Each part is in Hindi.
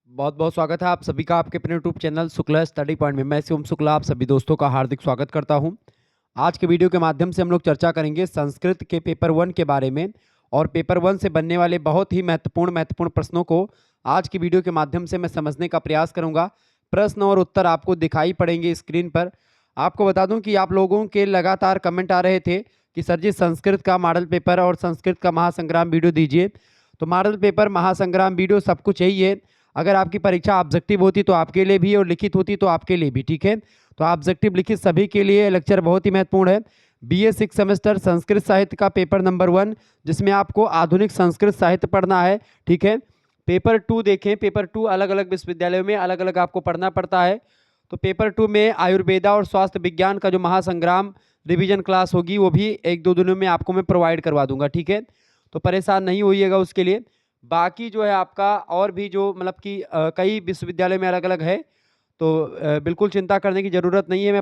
बहुत बहुत स्वागत है आप सभी का आपके अपने YouTube channel Shukla study point में। मैं शिवम शुक्ला आप सभी दोस्तों का हार्दिक स्वागत करता हूं। आज के वीडियो के माध्यम से हम लोग चर्चा करेंगे संस्कृत के पेपर 1 के बारे में और पेपर 1 से बनने वाले बहुत ही महत्वपूर्ण प्रश्नों को आज की वीडियो के माध्यम से मैं समझने का प्रयास करूंगा। प्रश्न और उत्तर आपको दिखाई पड़ेंगे स्क्रीन पर। आपको बता दूं कि आप लोगों के लगातार कमेंट आ रहे थे कि सर जी संस्कृत का मॉडल पेपर और संस्कृत का महासंग्राम वीडियो दीजिए। तो मॉडल पेपर महासंग्राम वीडियो सब कुछ यही है। अगर आपकी परीक्षा ऑब्जेक्टिव होती तो आपके लिए भी और लिखित होती तो आपके लिए भी, ठीक है। तो ऑब्जेक्टिव लिखित सभी के लिए लेक्चर बहुत ही महत्वपूर्ण है। बीए 6 सेमेस्टर संस्कृत साहित्य का पेपर नंबर 1, जिसमें आपको आधुनिक संस्कृत साहित्य पढ़ना है, ठीक है। पेपर 2 देखें, पेपर 2 अलग अलग विश्वविद्यालयों में अलग अलग आपको पढ़ना पड़ता है। तो पेपर 2 में आयुर्वेदा और स्वास्थ्य विज्ञान का जो महासंग्राम रिवीजन क्लास होगी वो भी 1-2 दिनों में आपको मैं प्रोवाइड करवा दूंगा, ठीक है। तो परेशान नहीं होइएगा उसके लिए। बाकी जो है आपका और भी जो मतलब कि कई विश्वविद्यालय में अलग अलग है, तो बिल्कुल चिंता करने की ज़रूरत नहीं है। मैं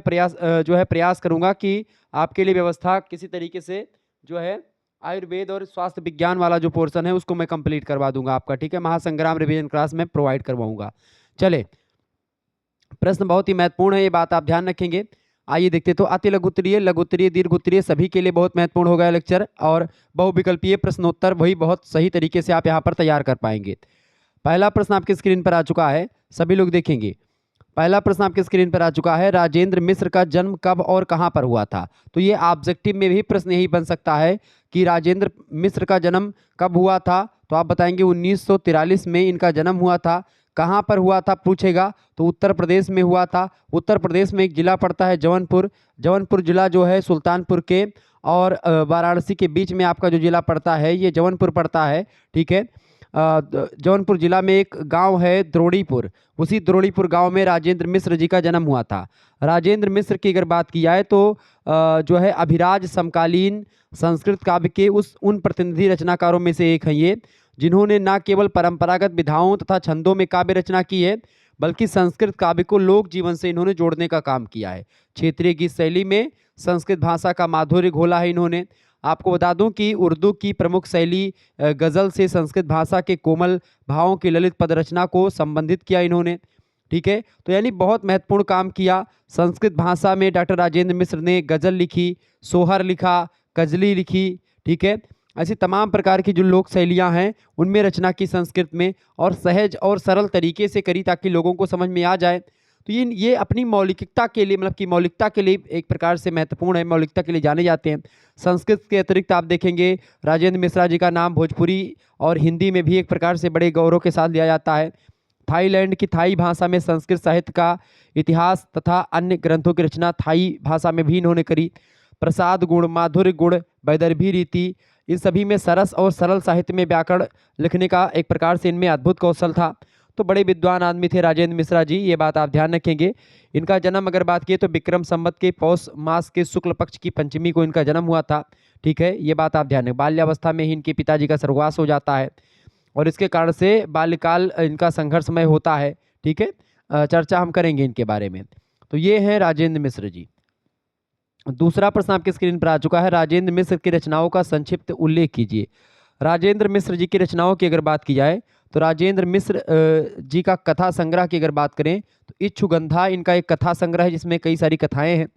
प्रयास करूंगा कि आपके लिए व्यवस्था किसी तरीके से जो है आयुर्वेद और स्वास्थ्य विज्ञान वाला जो पोर्शन है उसको मैं कंप्लीट करवा दूंगा आपका, ठीक है। महासंग्राम रिवीजन क्लास में प्रोवाइड करवाऊंगा। चले, प्रश्न बहुत ही महत्वपूर्ण है, ये बात आप ध्यान रखेंगे। आइए देखते, तो अति लघुत्तरीय, लघुत्तरीय, दीर्घोत्तरीय सभी के लिए बहुत महत्वपूर्ण होगा लेक्चर, और बहुविकल्पीय प्रश्नोत्तर वही बहुत सही तरीके से आप यहाँ पर तैयार कर पाएंगे। पहला प्रश्न आपके स्क्रीन पर आ चुका है, सभी लोग देखेंगे। पहला प्रश्न आपके स्क्रीन पर आ चुका है, राजेंद्र मिश्र का जन्म कब और कहां पर हुआ था। तो ये ऑब्जेक्टिव में भी प्रश्न यही बन सकता है कि राजेंद्र मिश्र का जन्म कब हुआ था। तो आप बताएंगे 1943 में इनका जन्म हुआ था। कहां पर हुआ था पूछेगा तो उत्तर प्रदेश में हुआ था। उत्तर प्रदेश में एक जिला पड़ता है जौनपुर। जौनपुर जिला जो है सुल्तानपुर के और वाराणसी के बीच में आपका जो जिला पड़ता है ये जौनपुर पड़ता है, ठीक है। जौनपुर जिला में एक गांव है द्रोणीपुर, उसी द्रोणीपुर गांव में राजेंद्र मिश्र जी का जन्म हुआ था। राजेंद्र मिश्र की अगर बात की जाए तो जो है अभिराज समकालीन संस्कृत काव्य के उन प्रतिनिधि रचनाकारों में से एक हैं ये, जिन्होंने न केवल परंपरागत विधाओं तथा छंदों में काव्य रचना की है, बल्कि संस्कृत काव्य को लोक जीवन से इन्होंने जोड़ने का काम किया है। क्षेत्रीय गीत शैली में संस्कृत भाषा का माधुर्य घोला है इन्होंने। आपको बता दूं कि उर्दू की प्रमुख शैली गज़ल से संस्कृत भाषा के कोमल भावों की ललित पद रचना को संबंधित किया इन्होंने, ठीक है। तो यानी बहुत महत्वपूर्ण काम किया। संस्कृत भाषा में डॉक्टर राजेंद्र मिश्र ने गज़ल लिखी, सोहर लिखा, कजली लिखी, ठीक है। ऐसी तमाम प्रकार की जो लोक शैलियाँ हैं उनमें रचना की संस्कृत में, और सहज और सरल तरीके से करी ताकि लोगों को समझ में आ जाए। तो ये अपनी मौलिकता के लिए, मतलब कि मौलिकता के लिए एक प्रकार से महत्वपूर्ण है, मौलिकता के लिए जाने जाते हैं। संस्कृत के अतिरिक्त आप देखेंगे राजेंद्र मिश्रा जी का नाम भोजपुरी और हिंदी में भी एक प्रकार से बड़े गौरव के साथ लिया जाता है। थाईलैंड की थाई भाषा में संस्कृत साहित्य का इतिहास तथा अन्य ग्रंथों की रचना थाई भाषा में भी इन्होंने करी। प्रसाद गुण, माधुर्य गुण, वैदर्भी रीति, इन सभी में सरस और सरल साहित्य में व्याकरण लिखने का एक प्रकार से इनमें अद्भुत कौशल था। तो बड़े विद्वान आदमी थे राजेंद्र मिश्रा जी, ये बात आप ध्यान रखेंगे। इनका जन्म अगर बात की तो विक्रम संवत के पौष मास के शुक्ल पक्ष की पंचमी को इनका जन्म हुआ था, ठीक है। ये बात आप ध्यान रखें। बाल्यावस्था में ही इनके पिताजी का स्वर्गवास हो जाता है और इसके कारण से बाल्यकाल इनका संघर्षमय होता है, ठीक है। चर्चा हम करेंगे इनके बारे में। तो ये हैं राजेंद्र मिश्र जी। दूसरा प्रश्न आपके स्क्रीन पर आ चुका है, राजेंद्र मिश्र की रचनाओं का संक्षिप्त उल्लेख कीजिए। राजेंद्र मिश्र जी की रचनाओं की अगर बात की जाए तो राजेंद्र मिश्र जी का कथा संग्रह की अगर बात करें तो इच्छुगंधा इनका एक कथा संग्रह है जिसमें कई सारी कथाएं हैं।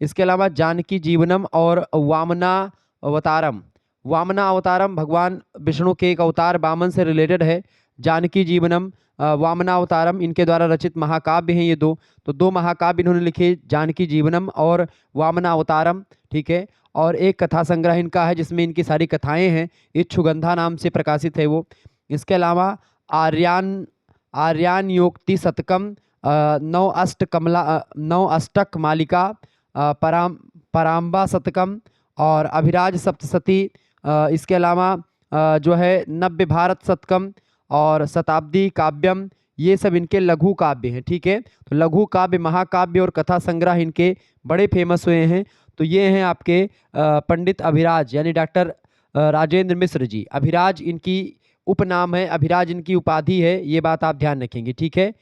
इसके अलावा जानकी जीवनम और वामना अवतारम, वामना अवतारम भगवान विष्णु के एक अवतार वामन से रिलेटेड है। जानकी जीवनम, वामना अवतारम इनके द्वारा रचित महाकाव्य हैं ये दो। तो दो महाकाव्य इन्होंने लिखे, जानकी जीवनम और वामना अवतारम, ठीक है। और एक कथा संग्रह इनका है जिसमें इनकी सारी कथाएं हैं, इच्छुगंधा नाम से प्रकाशित है वो। इसके अलावा आर्यान योक्ति शतकम, नौ अष्टक मालिका, पराम्बा शतकम और अभिराज सप्तशती, इसके अलावा जो है नव्य भारत शतकम और शताब्दी काव्यम, ये सब इनके लघु काव्य हैं, ठीक है। तो लघु काव्य, महाकाव्य और कथा संग्रह इनके बड़े फेमस हुए हैं। तो ये हैं आपके पंडित अभिराज यानी डॉक्टर राजेंद्र मिश्र जी। अभिराज इनकी उपनाम है, अभिराज इनकी उपाधि है, ये बात आप ध्यान रखेंगे, ठीक है।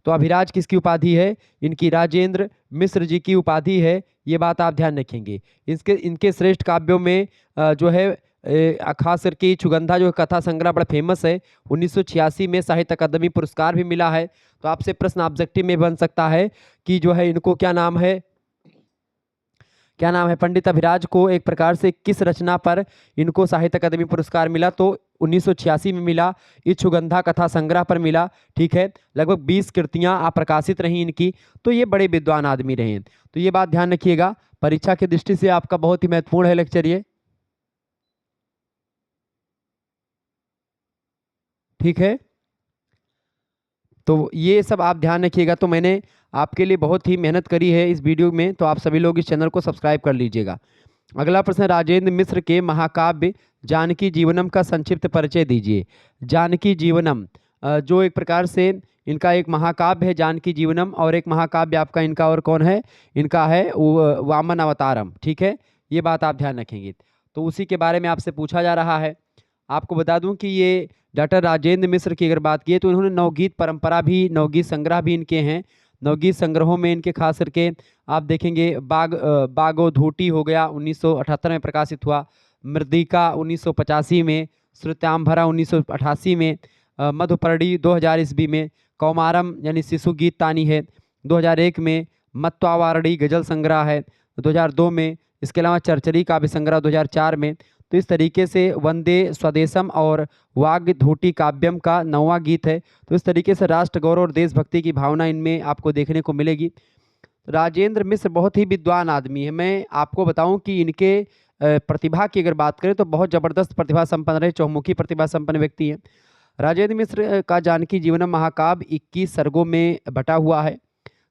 तो अभिराज किसकी उपाधि है? इनकी राजेंद्र मिश्र जी की उपाधि है, ये बात आप ध्यान रखेंगे। इनके श्रेष्ठ काव्यों में जो है खास करके चुगंधा जो कथा संग्रह बड़ा फेमस है। 1986 में साहित्य अकादमी पुरस्कार भी मिला है। तो आपसे प्रश्न ऑब्जेक्टिव में बन सकता है कि जो है इनको क्या नाम है, क्या नाम है, पंडित अभिराज को एक प्रकार से किस रचना पर इनको साहित्य अकादमी पुरस्कार मिला? तो 1986 में मिला, इच्छुगंधा कथा संग्रह पर मिला। ठीक है, लगभग 20 कृतियां अप्रकाशित रही इनकी। तो ये बड़े विद्वान आदमी रहे हैं। तो ये बात ध्यान रखिएगा, परीक्षा की दृष्टि से आपका बहुत ही महत्वपूर्ण है लेक्चर ये। ठीक है, तो ये सब आप ध्यान रखिएगा। तो मैंने आपके लिए बहुत ही मेहनत करी है इस वीडियो में, तो आप सभी लोग इस चैनल को सब्सक्राइब कर लीजिएगा। अगला प्रश्न, राजेंद्र मिश्र के महाकाव्य जानकी जीवनम का संक्षिप्त परिचय दीजिए। जानकी जीवनम जो एक प्रकार से इनका एक महाकाव्य है जानकी जीवनम, और एक महाकाव्य आपका इनका और कौन है, इनका है वामन अवतारम। ठीक है, ये बात आप ध्यान रखेंगे। तो उसी के बारे में आपसे पूछा जा रहा है। आपको बता दूं कि ये डॉक्टर राजेंद्र मिश्र की अगर बात की तो इन्होंने नवगीत परंपरा भी, नवगीत संग्रह भी इनके हैं। नवगीत संग्रहों में इनके खास करके आप देखेंगे बागो धूटी हो गया, 1978 में प्रकाशित हुआ। मृदिका 1985 में, श्रुत्यांभरा 1988 में, मधुपर्णी 2000 ईस्वी में, कौमारम यानी शिशु गीत तानी है 2001 में, मत्वावारणी गजल संग्रह है 2002 में, इसके अलावा चरचरी काव्य संग्रह 2004 में। तो इस तरीके से वंदे स्वदेशम और वाग्य धूटी काव्यम का 9वां गीत है। तो इस तरीके से राष्ट्र गौरव और देशभक्ति की भावना इनमें आपको देखने को मिलेगी। राजेंद्र मिश्र बहुत ही विद्वान आदमी है। मैं आपको बताऊं कि इनके प्रतिभा की अगर बात करें तो बहुत ज़बरदस्त प्रतिभा संपन्न रहे, चौमुखी प्रतिभा संपन्न व्यक्ति हैं। राजेंद्र मिश्र का जानकी जीवनम महाकाव्य 21 सर्गों में बटा हुआ है।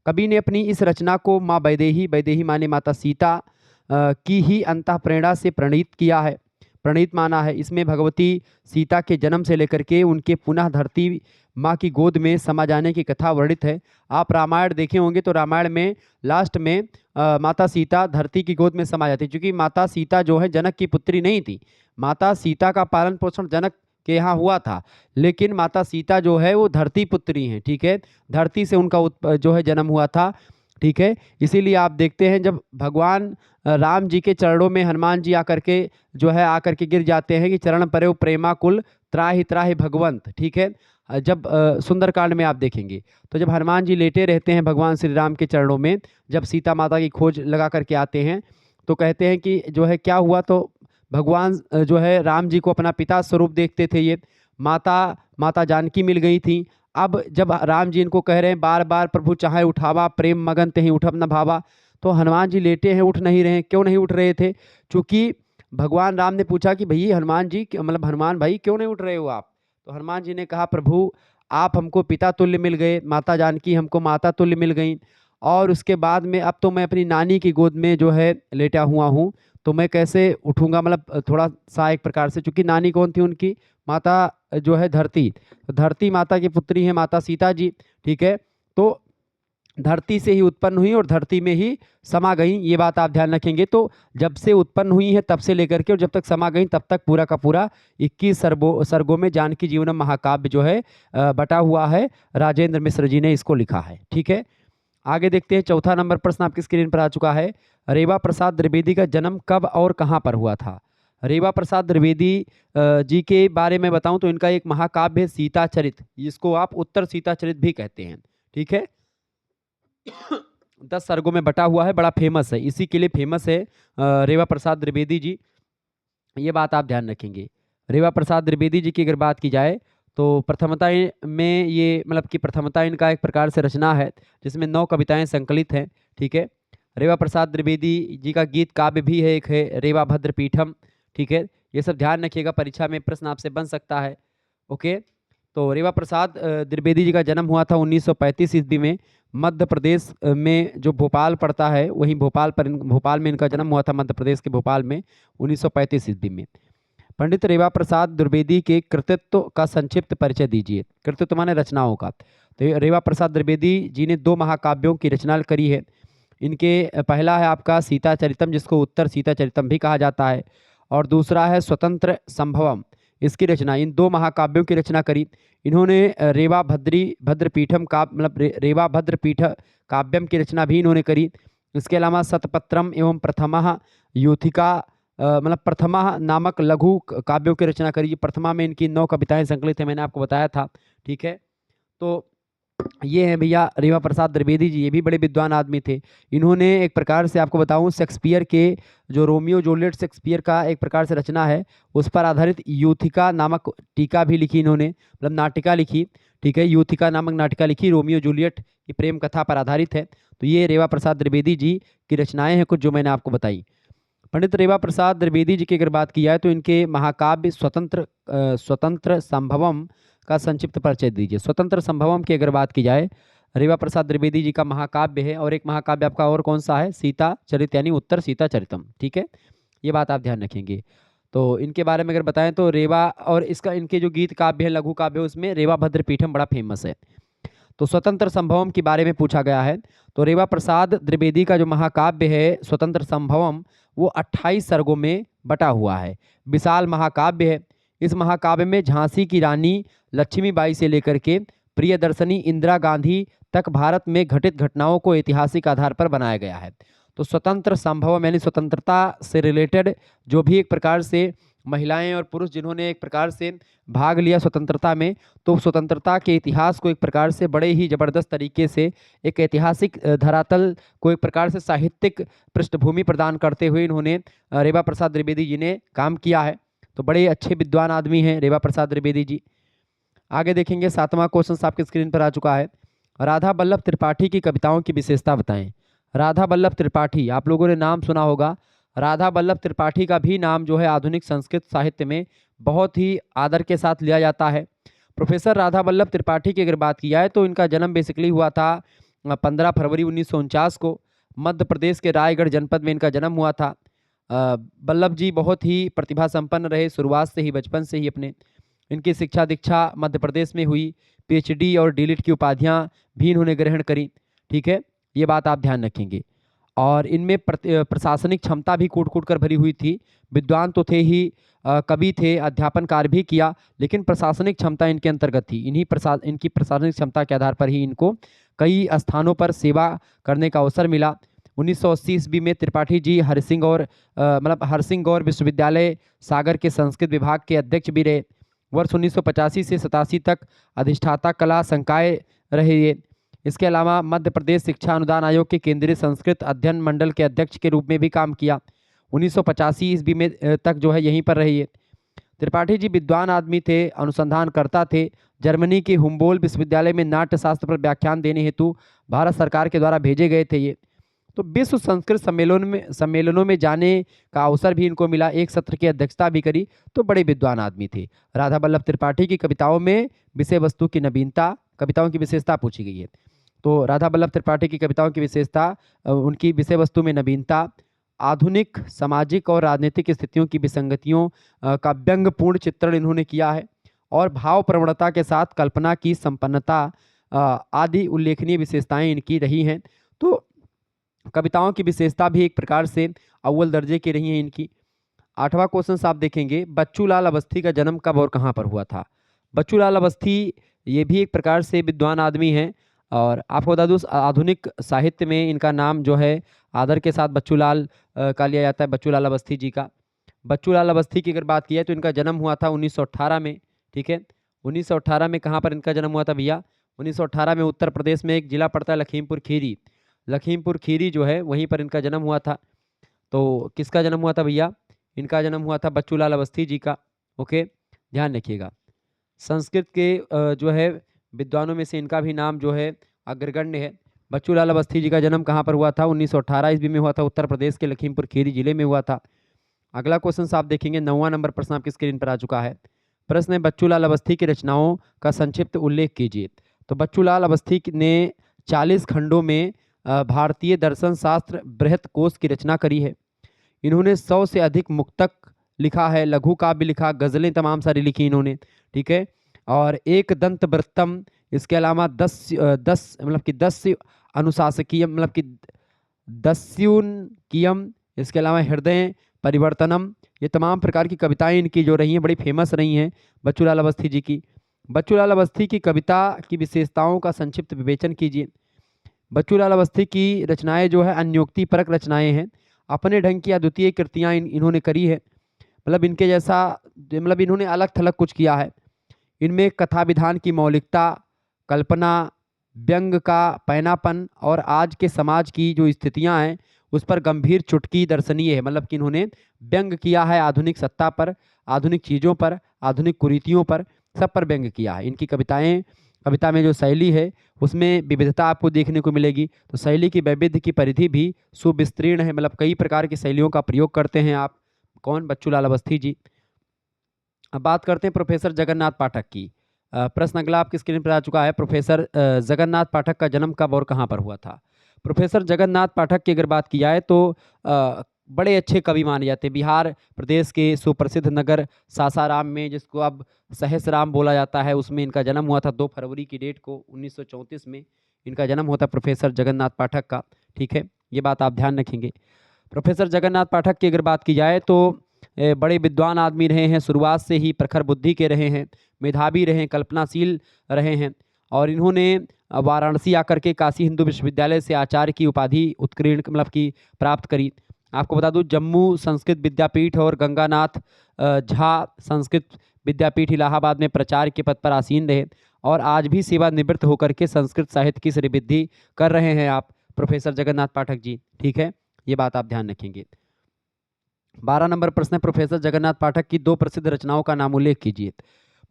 कवि ने अपनी इस रचना को माँ वैदेही, वैदेही माने माता सीता की ही अंतः प्रेरणा से प्रणीत किया है, प्रणीत माना है। इसमें भगवती सीता के जन्म से लेकर के उनके पुनः धरती माँ की गोद में समा जाने की कथा वर्णित है। आप रामायण देखे होंगे तो रामायण में लास्ट में माता सीता धरती की गोद में समा जाती, क्योंकि माता सीता जो है जनक की पुत्री नहीं थी। माता सीता का पालन पोषण जनक के यहाँ हुआ था, लेकिन माता सीता जो है वो धरती पुत्री हैं। ठीक है, धरती से उनका जो है जन्म हुआ था। ठीक है, इसीलिए आप देखते हैं जब भगवान राम जी के चरणों में हनुमान जी आकर के जो है आकर के गिर जाते हैं कि चरण परे प्रेमा कुल त्राहि त्राहि भगवंत। ठीक है, जब सुंदरकांड में आप देखेंगे तो जब हनुमान जी लेटे रहते हैं भगवान श्री राम के चरणों में, जब सीता माता की खोज लगा करके आते हैं तो कहते हैं कि जो है क्या हुआ, तो भगवान जो है राम जी को अपना पिता स्वरूप देखते थे। ये माता जानकी मिल गई थी। अब जब राम जी इनको कह रहे हैं बार बार प्रभु चाहे उठावा, प्रेम मगन ते ही उठब न भावा, तो हनुमान जी लेटे हैं, उठ नहीं रहे हैं। क्यों नहीं उठ रहे थे? चूंकि भगवान राम ने पूछा कि भई हनुमान जी, मतलब हनुमान भाई क्यों नहीं उठ रहे हो आप? तो हनुमान जी ने कहा प्रभु आप हमको पिता तुल्य मिल गए, माता जानकी हमको माता तुल्य मिल गई, और उसके बाद में अब तो मैं अपनी नानी की गोद में जो है लेटा हुआ हूँ, तो मैं कैसे उठूंगा? मतलब थोड़ा सा एक प्रकार से, चूंकि नानी कौन थी उनकी? माता जो है धरती, धरती माता की पुत्री है माता सीता जी। ठीक है, तो धरती से ही उत्पन्न हुई और धरती में ही समा गई, ये बात आप ध्यान रखेंगे। तो जब से उत्पन्न हुई है तब से लेकर के और जब तक समा गई तब तक पूरा का पूरा 21 सर्गों में जानकी जीवनम महाकाव्य जो है बटा हुआ है। राजेंद्र मिश्र जी ने इसको लिखा है। ठीक है, आगे देखते हैं। चौथा नंबर प्रश्न आपकी स्क्रीन पर आ चुका है। रेवा प्रसाद द्विवेदी का जन्म कब और कहाँ पर हुआ था? रेवा प्रसाद द्विवेदी जी के बारे में बताऊं तो इनका एक महाकाव्य है सीता चरित, जिसको आप उत्तर सीता चरित भी कहते हैं। ठीक है, 10 सर्गों में बटा हुआ है, बड़ा फेमस है, इसी के लिए फेमस है रेवा प्रसाद द्विवेदी जी। ये बात आप ध्यान रखेंगे। रेवा प्रसाद द्विवेदी जी की अगर बात की जाए तो प्रथमता में ये मतलब कि प्रथमता इनका एक प्रकार से रचना है जिसमें 9 कविताएं संकलित हैं। ठीक है, रेवा प्रसाद द्विवेदी जी का गीत काव्य भी है, एक है रेवा भद्र पीठम। ठीक है, ये सब ध्यान रखिएगा, परीक्षा में प्रश्न आपसे बन सकता है। ओके, तो रेवा प्रसाद द्विवेदी जी का जन्म हुआ था 1935 ईस्वी में, मध्य प्रदेश में जो भोपाल पड़ता है वहीं भोपाल में इनका जन्म हुआ था, मध्य प्रदेश के भोपाल में 1935 ईस्वी में। पंडित रेवा प्रसाद द्विवेदी के कृतित्व का संक्षिप्त परिचय दीजिए। कृतित्व माने रचनाओं का। तो रेवा प्रसाद द्विवेदी जी ने 2 महाकाव्यों की रचना करी है। इनके पहला है आपका सीता चरितम, जिसको उत्तर सीता चरितम भी कहा जाता है, और दूसरा है स्वतंत्र संभवम। इसकी रचना, इन 2 महाकाव्यों की रचना करी इन्होंने। रेवा भद्र पीठम का मतलब रेवा भद्र पीठ काव्यम की रचना भी इन्होंने करी। इसके अलावा शतपत्रम एवं प्रथमा यूथिका मतलब प्रथमा नामक लघु काव्यों की रचना करी। प्रथमा में इनकी 9 कविताएं संकलित है, मैंने आपको बताया था। ठीक है, तो ये हैं भैया रेवा प्रसाद द्विवेदी जी, ये भी बड़े विद्वान आदमी थे। इन्होंने एक प्रकार से आपको बताऊं, शेक्सपियर के जो रोमियो जूलियट शेक्सपियर का एक प्रकार से रचना है, उस पर आधारित यूथिका नामक टीका भी लिखी इन्होंने, मतलब नाटिका लिखी। ठीक है, यूथिका नामक नाटिका लिखी, रोमियो जूलियट की प्रेम कथा पर आधारित है। तो ये रेवा प्रसाद द्विवेदी जी की रचनाएं हैं कुछ, जो मैंने आपको बताई। पंडित रेवा प्रसाद द्विवेदी जी की अगर बात की जाए तो इनके महाकाव्य स्वतंत्र संभवम का संक्षिप्त परिचय दीजिए। स्वतंत्र संभवम की अगर बात की जाए, रेवा प्रसाद द्विवेदी जी का महाकाव्य है। और एक महाकाव्य आपका और कौन सा है? सीता चरित, यानी उत्तर सीता चरितम। ठीक है, ये बात आप ध्यान रखेंगे। तो इनके बारे में अगर बताएं तो रेवा, और इसका इनके जो गीत काव्य है, लघु काव्य है, उसमें रेवा भद्र पीठम बड़ा फेमस है। तो स्वतंत्र संभवम के बारे में पूछा गया है, तो रेवा प्रसाद द्विवेदी का जो महाकाव्य है स्वतंत्र संभवम, वो 28 सर्गों में बटा हुआ है। विशाल महाकाव्य है। इस महाकाव्य में झांसी की रानी लक्ष्मीबाई से लेकर के प्रियदर्शनी इंदिरा गांधी तक भारत में घटित घटनाओं को ऐतिहासिक आधार पर बनाया गया है। तो स्वतंत्र संभवम यानी स्वतंत्रता से रिलेटेड जो भी एक प्रकार से महिलाएं और पुरुष जिन्होंने एक प्रकार से भाग लिया स्वतंत्रता में, तो स्वतंत्रता के इतिहास को एक प्रकार से बड़े ही जबरदस्त तरीके से एक ऐतिहासिक धरातल को एक प्रकार से साहित्यिक पृष्ठभूमि प्रदान करते हुए इन्होंने रेवा प्रसाद द्विवेदी जी ने काम किया है। तो बड़े अच्छे विद्वान आदमी हैं रेवा प्रसाद द्विवेदी जी। आगे देखेंगे, 7वां क्वेश्चन आपके स्क्रीन पर आ चुका है। राधा वल्लभ त्रिपाठी की कविताओं की विशेषता बताएं। राधा वल्लभ त्रिपाठी, आप लोगों ने नाम सुना होगा। राधा वल्लभ त्रिपाठी का भी नाम जो है आधुनिक संस्कृत साहित्य में बहुत ही आदर के साथ लिया जाता है। प्रोफेसर राधा वल्लभ त्रिपाठी की अगर बात की जाए तो इनका जन्म बेसिकली हुआ था 15 फरवरी 1949 को। मध्य प्रदेश के रायगढ़ जनपद में इनका जन्म हुआ था। वल्लभ जी बहुत ही प्रतिभा संपन्न रहे, शुरुआत से ही, बचपन से ही अपने। इनकी शिक्षा दीक्षा मध्य प्रदेश में हुई। पीएचडी और डीलिट की उपाधियां भी इन्होंने ग्रहण करी। ठीक है, ये बात आप ध्यान रखेंगे। और इनमें प्रशासनिक क्षमता भी कूट कूट कर भरी हुई थी। विद्वान तो थे ही, कवि थे, अध्यापन कार्य भी किया, लेकिन प्रशासनिक क्षमता इनके अंतर्गत थी। इनकी प्रशासनिक क्षमता के आधार पर ही इनको कई स्थानों पर सेवा करने का अवसर मिला। 1980 ईस्वी में त्रिपाठी जी हरसिंह गौर विश्वविद्यालय सागर के संस्कृत विभाग के अध्यक्ष भी रहे। वर्ष 1985 से 87 तक अधिष्ठाता कला संकाय रहे ये। इसके अलावा मध्य प्रदेश शिक्षा अनुदान आयोग के केंद्रीय संस्कृत अध्ययन मंडल के अध्यक्ष के रूप में भी काम किया। 1985 ईस्वी में तक जो है यहीं पर रही है। त्रिपाठी जी विद्वान आदमी थे, अनुसंधानकर्ता थे। जर्मनी के हुम्बोल्ट विश्वविद्यालय में नाट्य शास्त्र पर व्याख्यान देने हेतु भारत सरकार के द्वारा भेजे गए थे ये। तो विश्व संस्कृत सम्मेलनों में जाने का अवसर भी इनको मिला। एक सत्र की अध्यक्षता भी करी। तो बड़े विद्वान आदमी थे। राधा वल्लभ त्रिपाठी की कविताओं में विषय वस्तु की नवीनता, कविताओं की विशेषता पूछी गई है। तो राधा वल्लभ त्रिपाठी की कविताओं की विशेषता, उनकी विषय वस्तु में नवीनता, आधुनिक सामाजिक और राजनीतिक स्थितियों की विसंगतियों का व्यंग्यपूर्ण चित्रण इन्होंने किया है। और भाव प्रवणता के साथ कल्पना की संपन्नता आदि उल्लेखनीय विशेषताएं इनकी रही हैं। तो कविताओं की विशेषता भी एक प्रकार से अव्वल दर्जे की रही है इनकी। 8वां क्वेश्चन आप देखेंगे, बच्चू लाल अवस्थी का जन्म कब और कहाँ पर हुआ था। बच्चू लाल अवस्थी ये भी एक प्रकार से विद्वान आदमी हैं। और आपको बता दूँ, आधुनिक साहित्य में इनका नाम जो है आदर के साथ बच्चू लाल का लिया जाता है, बच्चू लाल अवस्थी जी का। बच्चू लाल अवस्थी की अगर बात की जाए तो इनका जन्म हुआ था 1918 में। ठीक है, 1918 में कहाँ पर इनका जन्म हुआ था भैया? 1918 में उत्तर प्रदेश में एक जिला पड़ता है लखीमपुर खीरी। लखीमपुर खीरी जो है वहीं पर इनका जन्म हुआ था। तो किसका जन्म हुआ था भैया? इनका जन्म हुआ था बच्चू लाल अवस्थी जी का। ओके, ध्यान रखिएगा। संस्कृत के जो है विद्वानों में से इनका भी नाम जो है अग्रगण्य है। बच्चू लाल अवस्थी जी का जन्म कहाँ पर हुआ था? 1918 ईस्वी में हुआ था। उत्तर प्रदेश के लखीमपुर खीरी जिले में हुआ था। अगला क्वेश्चन आप देखेंगे, 9वां नंबर प्रश्न आपकी स्क्रीन पर आ चुका है। प्रश्न है, बच्चू लाल अवस्थी की रचनाओं का संक्षिप्त उल्लेख कीजिए। तो बच्चू लाल अवस्थी ने 40 खंडों में भारतीय दर्शन शास्त्र बृहत कोश की रचना करी है। इन्होंने 100 से अधिक मुक्तक लिखा है, लघु काव्य लिखा, गजलें तमाम सारी लिखी इन्होंने। ठीक है, और एक दंत वृत्तम, इसके अलावा 10 अनुशासकीय मतलब कि 10 इसके अलावा हृदय परिवर्तनम, ये तमाम प्रकार की कविताएं इनकी जो रही हैं बड़ी फेमस रही हैं बच्चू लाल अवस्थी जी की। बच्चू लाल अवस्थी की कविता की विशेषताओं का संक्षिप्त विवेचन कीजिए। बच्चू लाल अवस्थी की रचनाएं जो है अन्योक्ति परक रचनाएं हैं। अपने ढंग की अद्वितीय कृतियाँ इन्होंने करी है। मतलब इनके जैसा, मतलब इन्होंने अलग थलग कुछ किया है। इनमें कथा विधान की मौलिकता, कल्पना, व्यंग का पैनापन और आज के समाज की जो स्थितियां हैं उस पर गंभीर चुटकी दर्शनीय है। मतलब कि इन्होंने व्यंग किया है आधुनिक सत्ता पर, आधुनिक चीज़ों पर, आधुनिक कुरीतियों पर, सब पर व्यंग किया है। इनकी कविताएं, कविता में जो शैली है उसमें विविधता आपको देखने को मिलेगी। तो शैली की वैविध्य की परिधि भी सुविस्तीर्ण है। मतलब कई प्रकार की शैलियों का प्रयोग करते हैं आप। कौन? बच्चू लाल अवस्थी जी। अब बात करते हैं प्रोफेसर जगन्नाथ पाठक की। प्रश्न अगला आपकी स्क्रीन पर आ चुका है। प्रोफेसर जगन्नाथ पाठक का जन्म कब और कहाँ पर हुआ था? प्रोफेसर जगन्नाथ पाठक की अगर बात की जाए तो बड़े अच्छे कवि माने जाते हैं। बिहार प्रदेश के सुप्रसिद्ध नगर सासाराम में, जिसको अब सहसराम बोला जाता है, उसमें इनका जन्म हुआ था 2 फरवरी की डेट को 1934 में इनका जन्म होता है प्रोफेसर जगन्नाथ पाठक का। ठीक है, ये बात आप ध्यान रखेंगे। प्रोफेसर जगन्नाथ पाठक की अगर बात की जाए तो बड़े विद्वान आदमी रहे हैं, शुरुआत से ही प्रखर बुद्धि के रहे हैं, मेधावी रहे हैं, कल्पनाशील रहे हैं। और इन्होंने वाराणसी आकर के काशी हिंदू विश्वविद्यालय से आचार्य की उपाधि उत्कीर्ण मतलब की प्राप्त करी। आपको बता दूं, जम्मू संस्कृत विद्यापीठ और गंगानाथ झा संस्कृत विद्यापीठ इलाहाबाद में प्राचार्य के पद पर आसीन रहे और आज भी सेवानिवृत्त होकर के संस्कृत साहित्य की श्रीवृद्धि कर रहे हैं आप प्रोफेसर जगन्नाथ पाठक जी। ठीक है, ये बात आप ध्यान रखेंगे। 12 नंबर प्रश्न है, प्रोफेसर जगन्नाथ पाठक की 2 प्रसिद्ध रचनाओं का नाम उल्लेख कीजिए।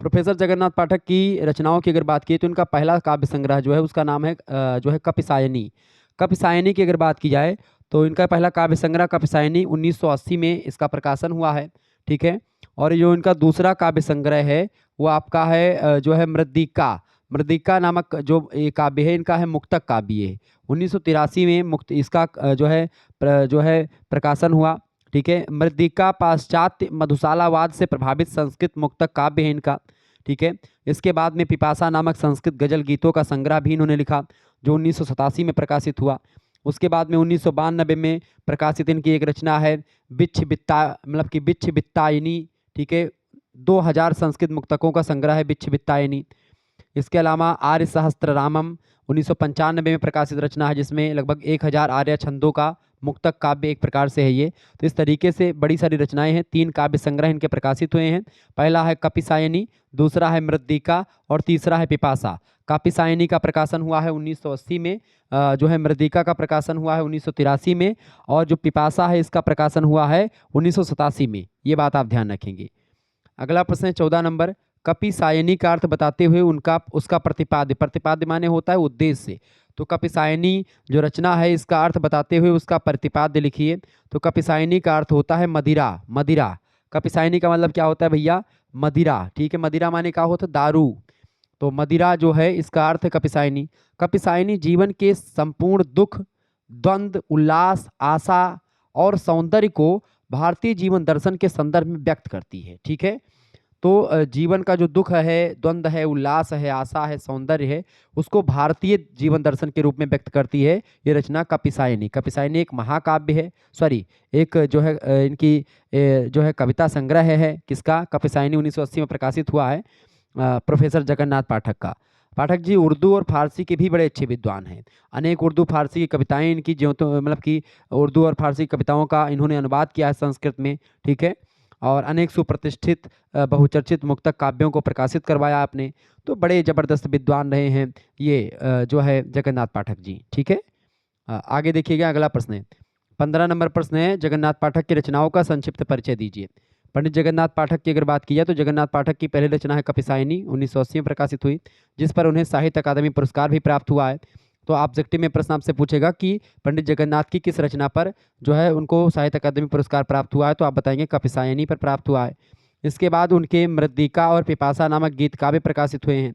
प्रोफेसर जगन्नाथ पाठक की रचनाओं की अगर बात की तो इनका पहला काव्य संग्रह जो है उसका नाम है जो है कपिसायनी। कपिसायनी की अगर बात की जाए तो इनका पहला काव्य संग्रह कपिसायनी 1980 में इसका प्रकाशन हुआ है। ठीक है, और जो इनका दूसरा काव्य संग्रह है वो आपका है जो है मृद्दिका। मृद्दिका नामक जो ये काव्य है इनका है मुक्तक काव्य है। 1983 में मुक्त इसका जो है प्रकाशन हुआ। ठीक है, मृद्दिका पाश्चात्य मधुशालावाद से प्रभावित संस्कृत मुक्तक काव्य है इनका। ठीक है, इसके बाद में पिपासा नामक संस्कृत गजल गीतों का संग्रह भी इन्होंने लिखा जो 1987 में प्रकाशित हुआ। उसके बाद में 1992 में प्रकाशित इनकी एक रचना है बिच्छ बित्ता मतलब कि बिच्छ बित्तायनी। ठीक है, 2000 संस्कृत मुक्तकों का संग्रह है बिच्छ बित्तायनी। इसके अलावा आर्य सहस्त्ररामम 1995 में प्रकाशित रचना है जिसमें लगभग 1000 आर्य छंदों का मुक्तक काव्य एक प्रकार से है ये। तो इस तरीके से बड़ी सारी रचनाएं हैं। 3 काव्य संग्रह इनके प्रकाशित हुए हैं। पहला है कपिसायनी, दूसरा है मृद्दिका और तीसरा है पिपासा। कपिसायनी का प्रकाशन हुआ है 1980 में, जो है मृद्दिका का प्रकाशन हुआ है 1983 में और जो पिपासा है इसका प्रकाशन हुआ है 1987 में। ये बात आप ध्यान रखेंगे। अगला प्रश्न है 14 नंबर, कपिसायनी का अर्थ बताते हुए उसका प्रतिपाद्य, प्रतिपाद्य माने होता है उद्देश्य। तो कपिसायनी जो रचना है इसका अर्थ बताते हुए उसका प्रतिपाद्य लिखिए। तो कपिसायनी का अर्थ होता है मदिरा। मदिरा, कपिसायनी का मतलब क्या होता है भैया? मदिरा। ठीक है, मदिरा माने क्या होता है? दारू। तो मदिरा जो है इसका अर्थ है कपिसायनी। कपिसायनी जीवन के संपूर्ण दुख, द्वंद्व, उल्लास, आशा और सौंदर्य को भारतीय जीवन दर्शन के संदर्भ में व्यक्त करती है। ठीक है, तो जीवन का जो दुख है, द्वंद्व है, उल्लास है, आशा है, सौंदर्य है, उसको भारतीय जीवन दर्शन के रूप में व्यक्त करती है ये रचना कपिसायनी। कपिसायनी एक महाकाव्य है, सॉरी एक जो है इनकी जो है कविता संग्रह है किसका? कपिसायनी 1980 में प्रकाशित हुआ है प्रोफेसर जगन्नाथ पाठक का। पाठक जी उर्दू और फारसी के भी बड़े अच्छे विद्वान हैं। अनेक उर्दू फारसी की कविताएं इनकी जो तो मतलब कि उर्दू और फारसी कविताओं का इन्होंने अनुवाद किया है संस्कृत में। ठीक है, और अनेक सुप्रतिष्ठित बहुचर्चित मुक्तक काव्यों को प्रकाशित करवाया आपने। तो बड़े ज़बरदस्त विद्वान रहे हैं ये जो है जगन्नाथ पाठक जी। ठीक है, आगे देखिएगा अगला प्रश्न है 15 नंबर प्रश्न है, जगन्नाथ पाठक की रचनाओं का संक्षिप्त परिचय दीजिए। पंडित जगन्नाथ पाठक की अगर बात की जाए तो जगन्नाथ पाठक की पहली रचना है कपिसायनी 1980 में प्रकाशित हुई, जिस पर उन्हें साहित्य अकादमी पुरस्कार भी प्राप्त हुआ है। तो ऑब्जेक्टिव में प्रश्न आपसे पूछेगा कि पंडित जगन्नाथ की किस रचना पर जो है उनको साहित्य अकादमी पुरस्कार प्राप्त हुआ है, तो आप बताएंगे कपिसायनी पर प्राप्त हुआ है। इसके बाद उनके मृद्दिका और पिपासा नामक गीत काव्य प्रकाशित हुए हैं।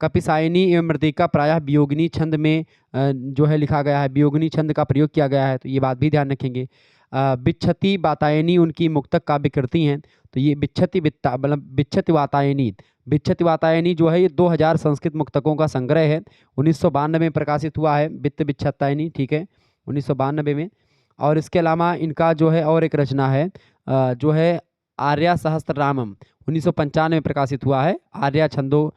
कपिसायनी एवं मृद्दिका प्रायः वियोगिनी छंद में जो है लिखा गया है, वियोगिनी छंद का प्रयोग किया गया है, तो ये बात भी ध्यान रखेंगे। बिच्छति वातायनी उनकी मुक्तक काव्य कृति हैं। तो ये बिच्छति वित्ता मतलब बिच्छति वातायनी, बिच्छति वातायनी जो है ये 2000 संस्कृत मुक्तकों का संग्रह है। 1992 में प्रकाशित हुआ है वित्त बिच्छतायनी। ठीक है, 1992 में। और इसके अलावा इनका जो है और एक रचना है जो है आर्या सहस्त्ररामम 1995 में प्रकाशित हुआ है। आर्या छंदों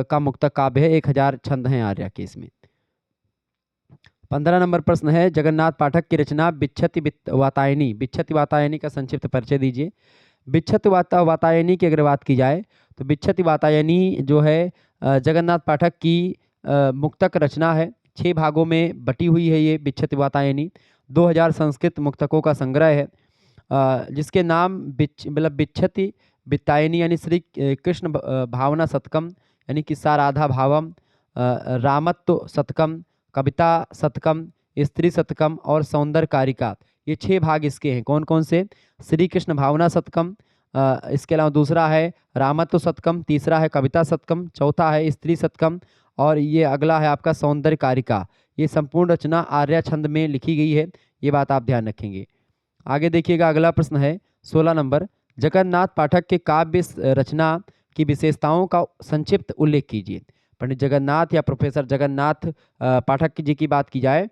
का मुक्तक काव्य है, 1000 छंद हैं आर्या के इसमें। 15 नंबर प्रश्न है, जगन्नाथ पाठक की रचना वातायनी, बिच्छति वातायनी का संक्षिप्त परिचय दीजिए। बिच्छति वातायनी की अगर बात की जाए तो बिच्छति वातायनी जो है जगन्नाथ पाठक की मुक्तक रचना है। 6 भागों में बटी हुई है ये बिच्छति वातायनी। 2000 संस्कृत मुक्तकों का संग्रह है, जिसके नाम बिच्छति वित्तायनी यानी श्री कृष्ण भावना शतकम यानी किस्सा राधा भावम, रामत्व शतकम, कविता शतकम, स्त्री शतकम और सौंदर्य कारिका, ये 6 भाग इसके हैं। कौन कौन से? श्री कृष्ण भावना शतकम, इसके अलावा दूसरा है रामत्व शतकम, तीसरा है कविता शतकम, चौथा है स्त्री शतकम और ये अगला है आपका सौंदर्य कारिका। ये संपूर्ण रचना आर्या छंद में लिखी गई है, ये बात आप ध्यान रखेंगे। आगे देखिएगा, अगला प्रश्न है 16 नंबर, जगन्नाथ पाठक के काव्य रचना की विशेषताओं का संक्षिप्त उल्लेख कीजिए। पंडित जगन्नाथ या प्रोफेसर जगन्नाथ पाठक जी की बात की जाए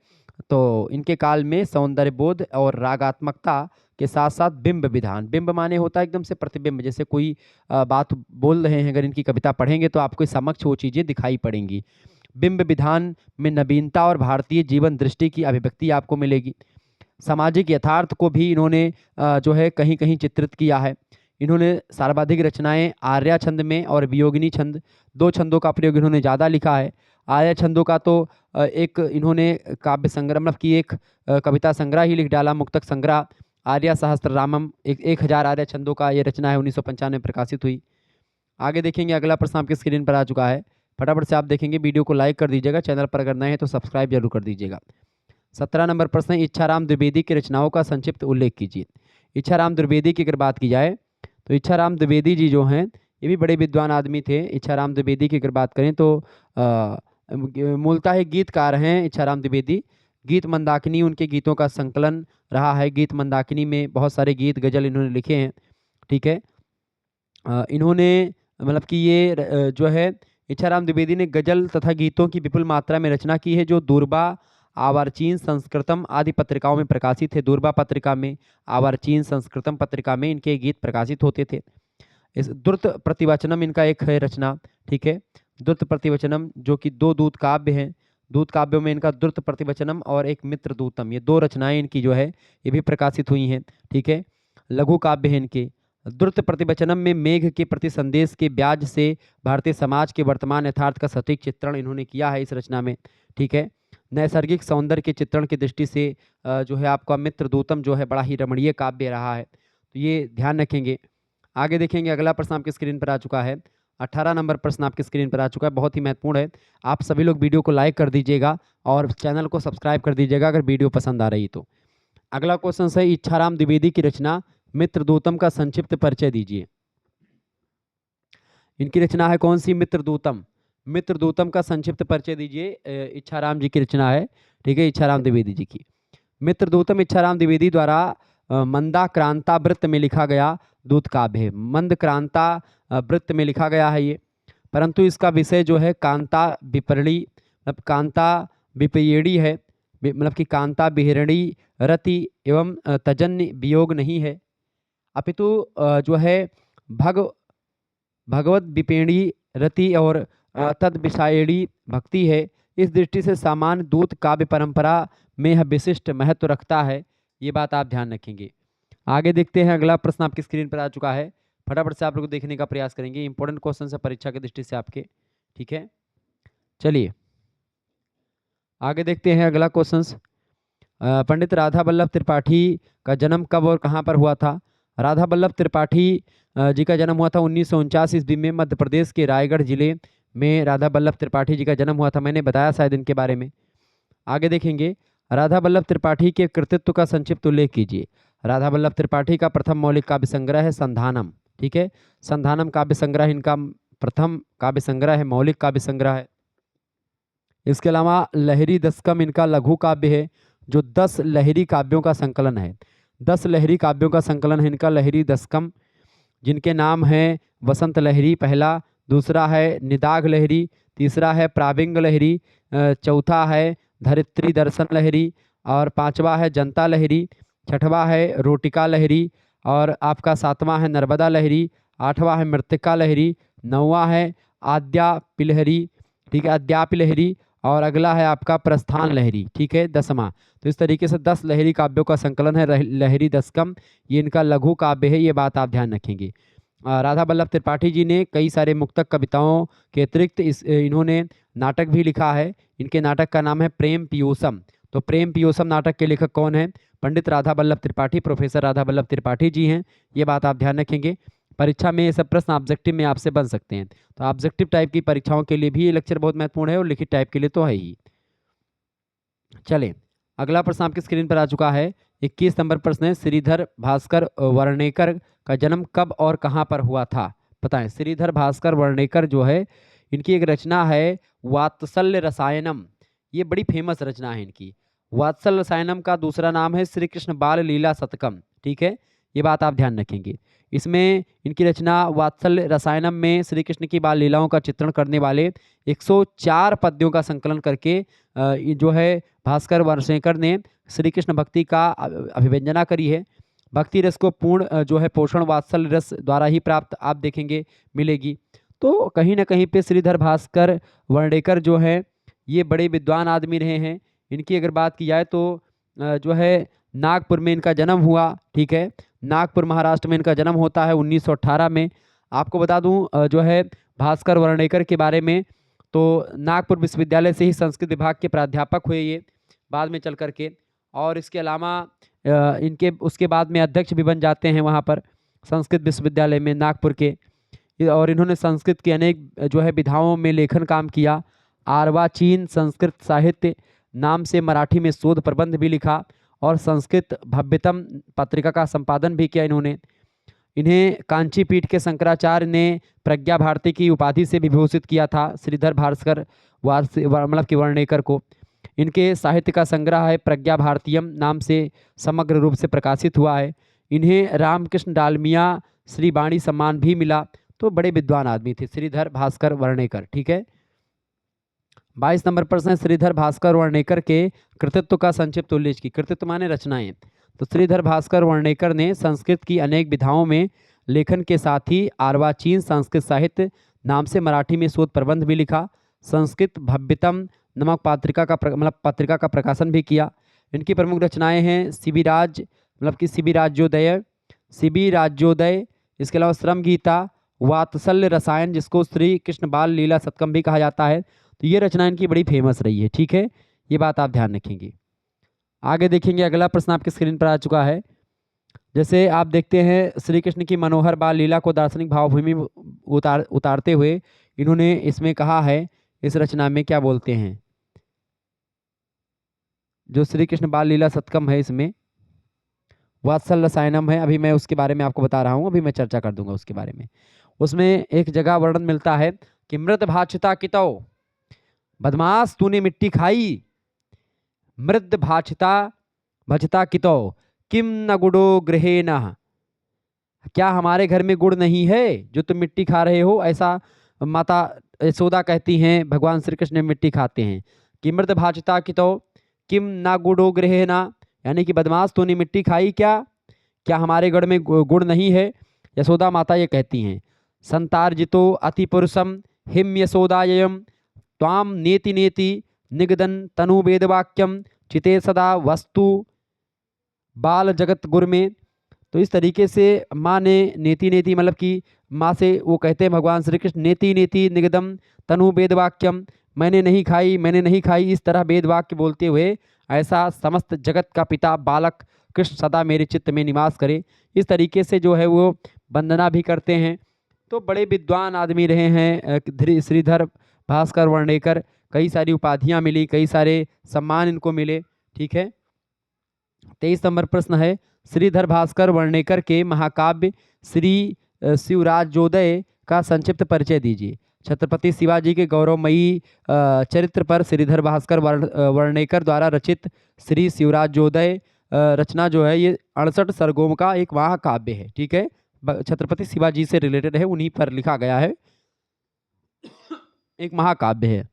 तो इनके काल में सौंदर्य बोध और रागात्मकता के साथ साथ बिंब विधान, बिंब माने होता है एकदम से प्रतिबिंब, जैसे कोई बात बोल रहे हैं, अगर इनकी कविता पढ़ेंगे तो आपको समक्ष वो चीज़ें दिखाई पड़ेंगी। बिंब विधान में नवीनता और भारतीय जीवन दृष्टि की अभिव्यक्ति आपको मिलेगी। सामाजिक यथार्थ को भी इन्होंने जो है कहीं कहीं चित्रित किया है। इन्होंने सर्वाधिक रचनाएं आर्या छंद में और वियोगिनी छंद, 2 छंदों का प्रयोग इन्होंने ज़्यादा लिखा है। आर्या छंदों का तो एक इन्होंने काव्य संग्रह मतलब कि एक कविता संग्रह ही लिख डाला, मुक्तक संग्रह आर्या सहस्त्र रामम, 1000 आर्या छंदों का ये रचना है, 1995 में प्रकाशित हुई। आगे देखेंगे, अगला प्रश्न आपकी स्क्रीन पर आ चुका है, फटाफट से आप देखेंगे। वीडियो को लाइक कर दीजिएगा, चैनल पर अगर नए हैं तो सब्सक्राइब जरूर कर दीजिएगा। 17 नंबर प्रश्न है, इच्छाराम द्विवेदी की रचनाओं का संक्षिप्त उल्लेख कीजिए। इच्छाराम द्विवेदी की अगर बात की जाए तो इच्छाराम द्विवेदी जी जो हैं ये भी बड़े विद्वान आदमी थे। इच्छाराम द्विवेदी की अगर बात करें तो मूलतः एक गीतकार हैं इच्छाराम द्विवेदी। गीत मंदाकिनी उनके गीतों का संकलन रहा है। गीत मंदाकिनी में बहुत सारे गीत गजल इन्होंने लिखे हैं, ठीक है। इन्होंने मतलब कि ये जो है इच्छाराम द्विवेदी ने गजल तथा गीतों की विपुल मात्रा में रचना की है, जो दूरबा, आवर्चीन, संस्कृतम आदि पत्रिकाओं में प्रकाशित है। दूरबा पत्रिका में, आवर्चीन, संस्कृतम पत्रिका में इनके गीत प्रकाशित होते थे। इस द्रुत प्रतिवचनम इनका एक है रचना, ठीक है। द्रुत प्रतिवचनम जो कि 2 दूत काव्य हैं। दूत काव्यों में इनका द्रुत प्रतिवचनम और एक मित्र दूतम, ये 2 रचनाएं इनकी जो है ये भी प्रकाशित हुई हैं, ठीक है। लघु काव्य है इनके। द्रुत प्रतिवचनम में मेघ के प्रति संदेश के ब्याज से भारतीय समाज के वर्तमान यथार्थ का सटीक चित्रण इन्होंने किया है इस रचना में, ठीक है। नैसर्गिक सौंदर्य के चित्रण की दृष्टि से जो है आपका मित्र दूतम जो है बड़ा ही रमणीय काव्य रहा है, तो ये ध्यान रखेंगे। आगे देखेंगे, अगला प्रश्न आपकी स्क्रीन पर आ चुका है। 18 नंबर प्रश्न आपकी स्क्रीन पर आ चुका है, बहुत ही महत्वपूर्ण है। आप सभी लोग वीडियो को लाइक कर दीजिएगा और चैनल को सब्सक्राइब कर दीजिएगा अगर वीडियो पसंद आ रही तो। अगला क्वेश्चन है, इच्छाराम द्विवेदी की रचना मित्रदूतम का संक्षिप्त परिचय दीजिए। इनकी रचना है कौन सी? मित्रदूतम। मित्रदूतम का संक्षिप्त परिचय दीजिए। इच्छाराम जी की रचना है, ठीक है, इच्छाराम द्विवेदी जी की। मित्रदूतम इच्छाराम द्विवेदी द्वारा मंदाक्रांता वृत्त में लिखा गया दूत काव्य है। मंदक्रांता वृत्त में लिखा गया है ये, परंतु इसका विषय जो है कांता विपरणी मतलब कांता विपयेड़ी है, मतलब कि कांता बिहरणी रति एवं तजन्य वियोग नहीं है, अपितु जो है भगवत विपेणी रति और तद विषायणी भक्ति है। इस दृष्टि से सामान्य दूत काव्य परंपरा में यह विशिष्ट महत्व रखता है, ये बात आप ध्यान रखेंगे। आगे देखते हैं, अगला प्रश्न आपकी स्क्रीन पर आ चुका है, फटाफट से आप लोग देखने का प्रयास करेंगे। इंपॉर्टेंट क्वेश्चन है परीक्षा की दृष्टि से आपके, ठीक है। चलिए आगे देखते हैं अगला क्वेश्चन। पंडित राधा वल्लभ त्रिपाठी का जन्म कब और कहाँ पर हुआ था? राधा वल्लभ त्रिपाठी जी का जन्म हुआ था 1949 ईस्वी में मध्य प्रदेश के रायगढ़ जिले में राधा वल्लभ त्रिपाठी जी का जन्म हुआ था। मैंने बताया शायद इनके बारे में। आगे देखेंगे, राधा वल्लभ त्रिपाठी के कृतित्व का संक्षिप्त उल्लेख कीजिए। राधा वल्लभ त्रिपाठी का प्रथम मौलिक काव्य संग्रह है संधानम, ठीक है। संधानम काव्य संग्रह इनका प्रथम काव्य संग्रह है, मौलिक काव्य संग्रह है। इसके अलावा लहरी दशकम इनका लघु काव्य है, जो 10 लहरी काव्यों का संकलन है। 10 लहरी काव्यों का संकलन है इनका लहरी दशकम, जिनके नाम हैं वसंत लहरी पहला, दूसरा है निदाघ लहरी, तीसरा है प्राविंग लहरी, चौथा है धरित्री दर्शन लहरी और पांचवा है जनता लहरी, छठवा है रोटिका लहरी और आपका सातवां है नर्मदा लहरी, आठवां है मृत्तिका लहरी, नौवां है आद्यापि लहरी, ठीक है, अद्यापि लहरी और अगला है आपका प्रस्थान लहरी, ठीक है, 10वां। तो इस तरीके से 10 लहरी काव्यों का संकलन है लहरी दशकम, ये इनका लघु काव्य है, ये बात आप ध्यान रखेंगे। राधा वल्लभ त्रिपाठी जी ने कई सारे मुक्तक कविताओं के अतिरिक्त इन्होंने नाटक भी लिखा है। इनके नाटक का नाम है प्रेम पियूसम। तो प्रेम पियूसम नाटक के लेखक कौन है? पंडित राधा वल्लभ त्रिपाठी, प्रोफेसर राधा वल्लभ त्रिपाठी जी हैं, ये बात आप ध्यान रखेंगे। परीक्षा में ये सब प्रश्न ऑब्जेक्टिव में आपसे बन सकते हैं, तो ऑब्जेक्टिव टाइप की परीक्षाओं के लिए भी ये लेक्चर बहुत महत्वपूर्ण है और लिखित टाइप के लिए तो है ही। चलें, अगला प्रश्न आपकी स्क्रीन पर आ चुका है। 21 नंबर प्रश्न है, श्रीधर भास्कर वर्णेकर का जन्म कब और कहाँ पर हुआ था? बताएं। श्रीधर भास्कर वर्णेकर जो है, इनकी एक रचना है वात्सल्य रसायनम, ये बड़ी फेमस रचना है इनकी। वात्सल्य रसायनम का दूसरा नाम है श्री कृष्ण बाल लीला शतकम, ठीक है, ये बात आप ध्यान रखेंगे। इसमें इनकी रचना वात्सल्य रसायनम में श्री कृष्ण की बाल लीलाओं का चित्रण करने वाले 104 पद्यों का संकलन करके ये जो है भास्कर वर्णेकर ने श्री कृष्ण भक्ति का अभिव्यंजना करी है। भक्ति रस को पूर्ण जो है पोषण वात्सल्य रस द्वारा ही प्राप्त आप देखेंगे मिलेगी। तो कहीं ना कहीं पे श्रीधर भास्कर वर्णेकर जो है ये बड़े विद्वान आदमी रहे हैं। इनकी अगर बात की जाए तो जो है नागपुर में इनका जन्म हुआ, ठीक है, नागपुर महाराष्ट्र में इनका जन्म होता है 1918 में। आपको बता दूं जो है भास्कर वर्णेकर के बारे में, तो नागपुर विश्वविद्यालय से ही संस्कृत विभाग के प्राध्यापक हुए ये बाद में चल करके, और इसके अलावा इनके उसके बाद में अध्यक्ष भी बन जाते हैं वहाँ पर संस्कृत विश्वविद्यालय में नागपुर के। और इन्होंने संस्कृत के अनेक जो है विधाओं में लेखन काम किया। आर्वाचीन संस्कृत साहित्य नाम से मराठी में शोध प्रबंध भी लिखा और संस्कृत भव्यतम पत्रिका का संपादन भी किया इन्होंने। इन्हें कांचीपीठ के शंकराचार्य ने प्रज्ञा भारती की उपाधि से विभूषित किया था श्रीधर भास्कर मतलब कि वर्णेकर को। इनके साहित्य का संग्रह है प्रज्ञा भारतीयम नाम से समग्र रूप से प्रकाशित हुआ है। इन्हें रामकृष्ण डालमिया श्री वाणी सम्मान भी मिला। तो बड़े विद्वान आदमी थे श्रीधर भास्कर वर्णेकर, ठीक है। 22 नंबर प्रश्न है, श्रीधर भास्कर वर्णेकर के कृतित्व का संक्षिप्त उल्लेख की। कृतित्व माने रचनाएं। तो श्रीधर भास्कर वर्णेकर ने संस्कृत की अनेक विधाओं में लेखन के साथ ही आर्वाचीन संस्कृत साहित्य नाम से मराठी में शोध प्रबंध भी लिखा। संस्कृत भव्यतम नामक पत्रिका का प्रकाशन भी किया। इनकी प्रमुख रचनाएं हैं शिबिराज मतलब कि शिबिराज्योदय, इसके अलावा श्रम गीता, वात्सल्य रसायन जिसको श्री कृष्ण बाल लीला शतकम भी कहा जाता है। तो ये रचना इनकी बड़ी फेमस रही है, ठीक है, ये बात आप ध्यान रखेंगे। आगे देखेंगे, अगला प्रश्न आपके स्क्रीन पर आ चुका है। जैसे आप देखते हैं श्री कृष्ण की मनोहर बाल लीला को दार्शनिक भावभूमि उतारते हुए इन्होंने इसमें कहा है, इस रचना में क्या बोलते हैं, जो श्री कृष्ण बाल लीला शतकम है इसमें वात्सल्य रसायनम है, अभी मैं उसके बारे में आपको बता रहा हूँ, अभी मैं चर्चा कर दूंगा उसके बारे में। उसमें एक जगह वर्णन मिलता है कि मृत भाषिता कितो, बदमाश तूने मिट्टी खाई, मृद भाषिता भजता कितो किम न गुड़ो गृहे न, क्या हमारे घर में गुड़ नहीं है जो तुम मिट्टी खा रहे हो, ऐसा माता यशोदा कहती हैं भगवान श्री कृष्ण मिट्टी खाते हैं। कि मृद भाषिता कितो किम ना गुड़ो गृहे ना, यानी कि बदमाश तूने मिट्टी खाई क्या हमारे गढ़ में गुड़ नहीं है, यशोदा माता ये कहती हैं। संतार्जितो अति पुरुषम हिम यशोदायम त्वाम नेति नेति निगदन तनु वेदवाक्यम चिते सदा वस्तु बाल जगत गुर में। तो इस तरीके से माँ ने नेति नेति मतलब कि माँ से वो कहते हैं भगवान श्री कृष्ण नेति नेति निगदम तनु वेदवाक्यम, मैंने नहीं खाई, इस तरह वेदवाक्य बोलते हुए ऐसा समस्त जगत का पिता बालक कृष्ण सदा मेरे चित्त में निवास करे, इस तरीके से जो है वो वंदना भी करते हैं। तो बड़े विद्वान आदमी रहे हैं श्रीधर भास्कर वर्णेकर, कई सारी उपाधियां मिली, कई सारे सम्मान इनको मिले, ठीक है। 23 नंबर प्रश्न है, श्रीधर भास्कर वर्णेकर के महाकाव्य श्री शिवराज्योदय का संक्षिप्त परिचय दीजिए। छत्रपति शिवाजी के गौरवमयी चरित्र पर श्रीधर भास्कर वर्णेकर द्वारा रचित श्री शिवराज्योदय रचना जो है ये 68 सर्गों का एक महाकाव्य है, ठीक है, छत्रपति शिवाजी से रिलेटेड है, उन्हीं पर लिखा गया है, एक महाकाव्य है।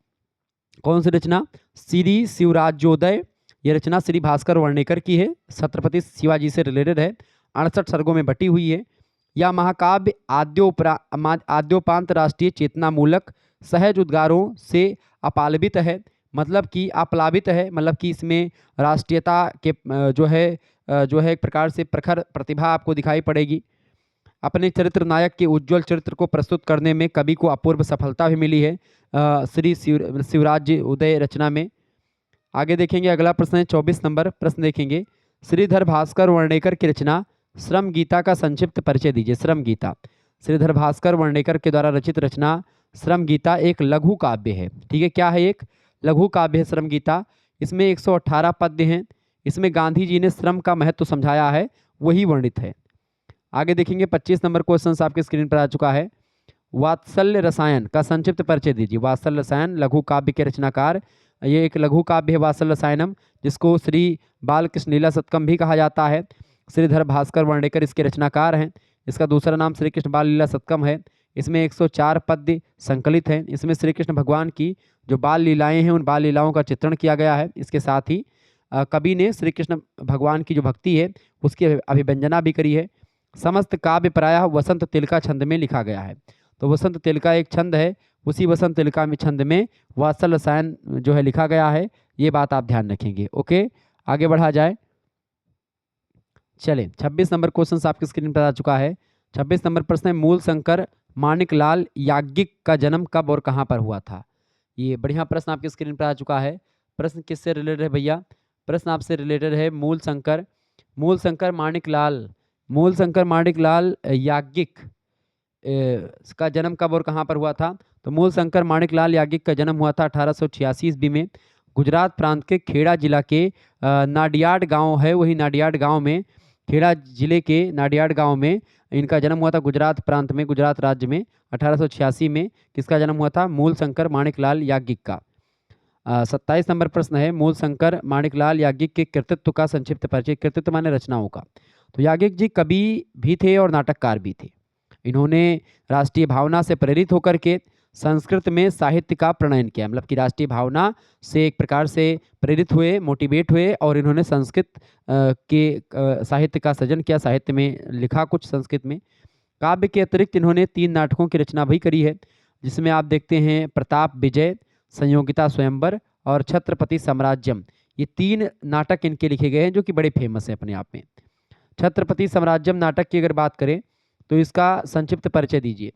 कौन सी रचना? श्री शिवराज्योदय। ये रचना श्री भास्कर वर्णेकर की है, छत्रपति शिवाजी से रिलेटेड है, 68 सर्गों में बटी हुई है। यह महाकाव्य आद्योपांत राष्ट्रीय चेतना मूलक सहज उद्गारों से अपालवित है। मतलब कि अप्लावित है, मतलब कि इसमें राष्ट्रीयता के जो है एक प्रकार से प्रखर प्रतिभा आपको दिखाई पड़ेगी। अपने चरित्र नायक के उज्जवल चरित्र को प्रस्तुत करने में कवि को अपूर्व सफलता भी मिली है श्री शिवराज उदय रचना में। आगे देखेंगे, अगला प्रश्न है 24 नंबर प्रश्न देखेंगे। श्रीधर भास्कर वर्णेकर की रचना श्रम गीता का संक्षिप्त परिचय दीजिए। श्रम गीता, श्रीधर भास्कर वर्णेकर के द्वारा रचित रचना श्रम गीता एक लघु काव्य है। ठीक है, क्या है? एक लघु काव्य है श्रम गीता। इसमें 118 पद्य हैं। इसमें गांधी जी ने श्रम का महत्व समझाया है, वही वर्णित है। आगे देखेंगे 25 नंबर क्वेश्चन आपके स्क्रीन पर आ चुका है। वात्सल्य रसायन का संक्षिप्त परिचय दीजिए। वात्सल्य रसायन लघु काव्य के रचनाकार, ये एक लघु काव्य है वात्सल्य रसायनम, जिसको श्री बालकृष्ण लीला शतकम भी कहा जाता है। श्रीधर भास्कर वर्णेकर इसके रचनाकार हैं। इसका दूसरा नाम श्री कृष्ण बाल लीला शतकम है। इसमें 104 पद्य संकलित हैं। इसमें श्री कृष्ण भगवान की जो बाल लीलाएं हैं उन बाल लीलाओं का चित्रण किया गया है। इसके साथ ही कवि ने श्री कृष्ण भगवान की जो भक्ति है उसकी अभिव्यंजना भी करी है। समस्त काव्य प्रायः वसंत तिलका छंद में लिखा गया है। तो वसंत तिलका एक छंद है, उसी वसंत तिलका में छंद में वात्सल्य रसायन जो है लिखा गया है। ये बात आप ध्यान रखेंगे। ओके, आगे बढ़ा जाए। चलें, 26 नंबर क्वेश्चन आपकी स्क्रीन पर आ चुका है। 26 नंबर प्रश्न है, मूल शंकर माणिक लाल याज्ञिक का जन्म कब और कहाँ पर हुआ था? ये बढ़िया प्रश्न आपकी स्क्रीन पर आ चुका है। प्रश्न किससे रिलेटेड है भैया? प्रश्न आपसे रिलेटेड है मूल शंकर माणिक लाल याज्ञिक का जन्म कब और कहाँ पर हुआ था? तो मूल शंकर माणिक लाल याज्ञिक का जन्म हुआ था 1886 ईस्वी में गुजरात प्रांत के खेड़ा जिला के नाडियाड गांव है, वही नाडियाड गांव में, खेड़ा जिले के नाडियाड गांव में इनका जन्म हुआ था। गुजरात प्रांत में, गुजरात राज्य में 1886 में किसका जन्म हुआ था? मूल शंकर माणिक लाल याज्ञिक का। 27 नंबर प्रश्न है, मूल शंकर माणिक लाल याज्ञिक के कृतित्व का संक्षिप्त परिचय। कृतित्व माने रचनाओं का। तो याज्ञिक जी कवि भी थे और नाटककार भी थे। इन्होंने राष्ट्रीय भावना से प्रेरित होकर के संस्कृत में साहित्य का प्रणयन किया, मतलब कि राष्ट्रीय भावना से एक प्रकार से प्रेरित हुए, मोटिवेट हुए और इन्होंने संस्कृत के साहित्य का सृजन किया, साहित्य में लिखा कुछ संस्कृत में। काव्य के अतिरिक्त इन्होंने 3 नाटकों की रचना भी करी है, जिसमें आप देखते हैं प्रताप विजय, संयोगिता स्वयंवर और छत्रपति साम्राज्यम। ये 3 नाटक इनके लिखे गए हैं जो कि बड़े फेमस हैं अपने आप में। छत्रपति साम्राज्यम नाटक की अगर बात करें तो इसका संक्षिप्त परिचय दीजिए।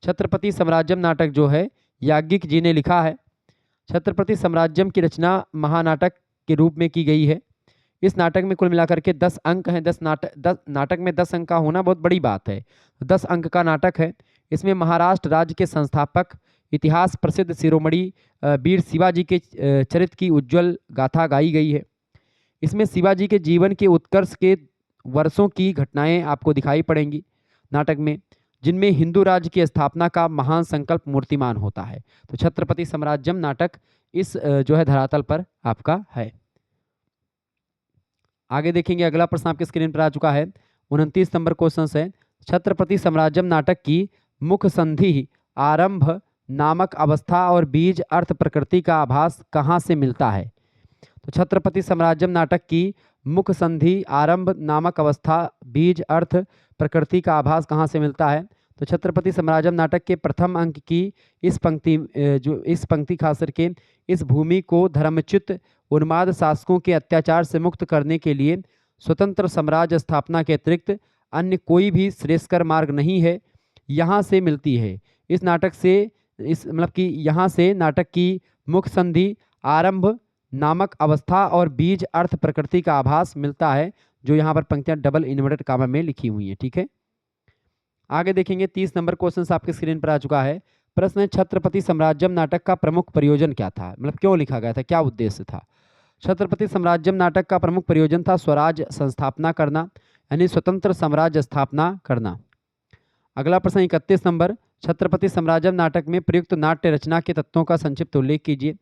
छत्रपति साम्राज्यम नाटक जो है याज्ञिक जी ने लिखा है। छत्रपति साम्राज्यम की रचना महानाटक के रूप में की गई है। इस नाटक में कुल मिलाकर के 10 अंक हैं। 10 नाटक में 10 अंक का होना बहुत बड़ी बात है। 10 अंक का नाटक है। इसमें महाराष्ट्र राज्य के संस्थापक, इतिहास प्रसिद्ध शिरोमणि वीर शिवाजी के चरित्र की उज्जवल गाथा गाई गई है। इसमें शिवाजी के जीवन के उत्कर्ष के वर्षों की घटनाएं आपको दिखाई पड़ेंगी नाटक में, जिनमें हिंदू राज्य की स्थापना का महान संकल्प मूर्तिमान होता है। तो छत्रपति साम्राज्यम नाटक इस जो है धरातल पर आपका है। आगे देखेंगे, अगला प्रश्न आपके स्क्रीन पर आ चुका है। 29 नंबर क्वेश्चन है, छत्रपति साम्राज्यम नाटक की मुख्य संधि आरंभ नामक अवस्था और बीज अर्थ प्रकृति का आभास कहाँ से मिलता है? तो छत्रपति साम्राज्यम नाटक की मुख्य संधि आरंभ नामक अवस्था बीज अर्थ प्रकृति का आभास कहाँ से मिलता है? तो छत्रपति साम्राज्यम नाटक के प्रथम अंक की इस पंक्ति खास करके, इस भूमि को धर्मच्युत उन्माद शासकों के अत्याचार से मुक्त करने के लिए स्वतंत्र साम्राज्य स्थापना के अतिरिक्त अन्य कोई भी श्रेष्ठकर मार्ग नहीं है, यहाँ से मिलती है। इस नाटक से मतलब कि यहाँ से नाटक की मुख्य संधि आरंभ नामक अवस्था और बीज अर्थ प्रकृति का आभास मिलता है, जो यहाँ पर पंक्तियाँ डबल इन्वर्टेड कामा में लिखी हुई हैं। ठीक है, आगे देखेंगे 30 नंबर क्वेश्चन आपके स्क्रीन पर आ चुका है। प्रश्न है, छत्रपति साम्राज्यम नाटक का प्रमुख प्रयोजन क्या था? मतलब क्यों लिखा गया था, क्या उद्देश्य था? छत्रपति साम्राज्यम नाटक का प्रमुख प्रयोजन था स्वराज संस्थापना करना, यानी स्वतंत्र साम्राज्य स्थापना करना। अगला प्रश्न 31 नंबर, छत्रपति साम्राज्यम नाटक में प्रयुक्त नाट्य रचना के तत्वों का संक्षिप्त उल्लेख कीजिए।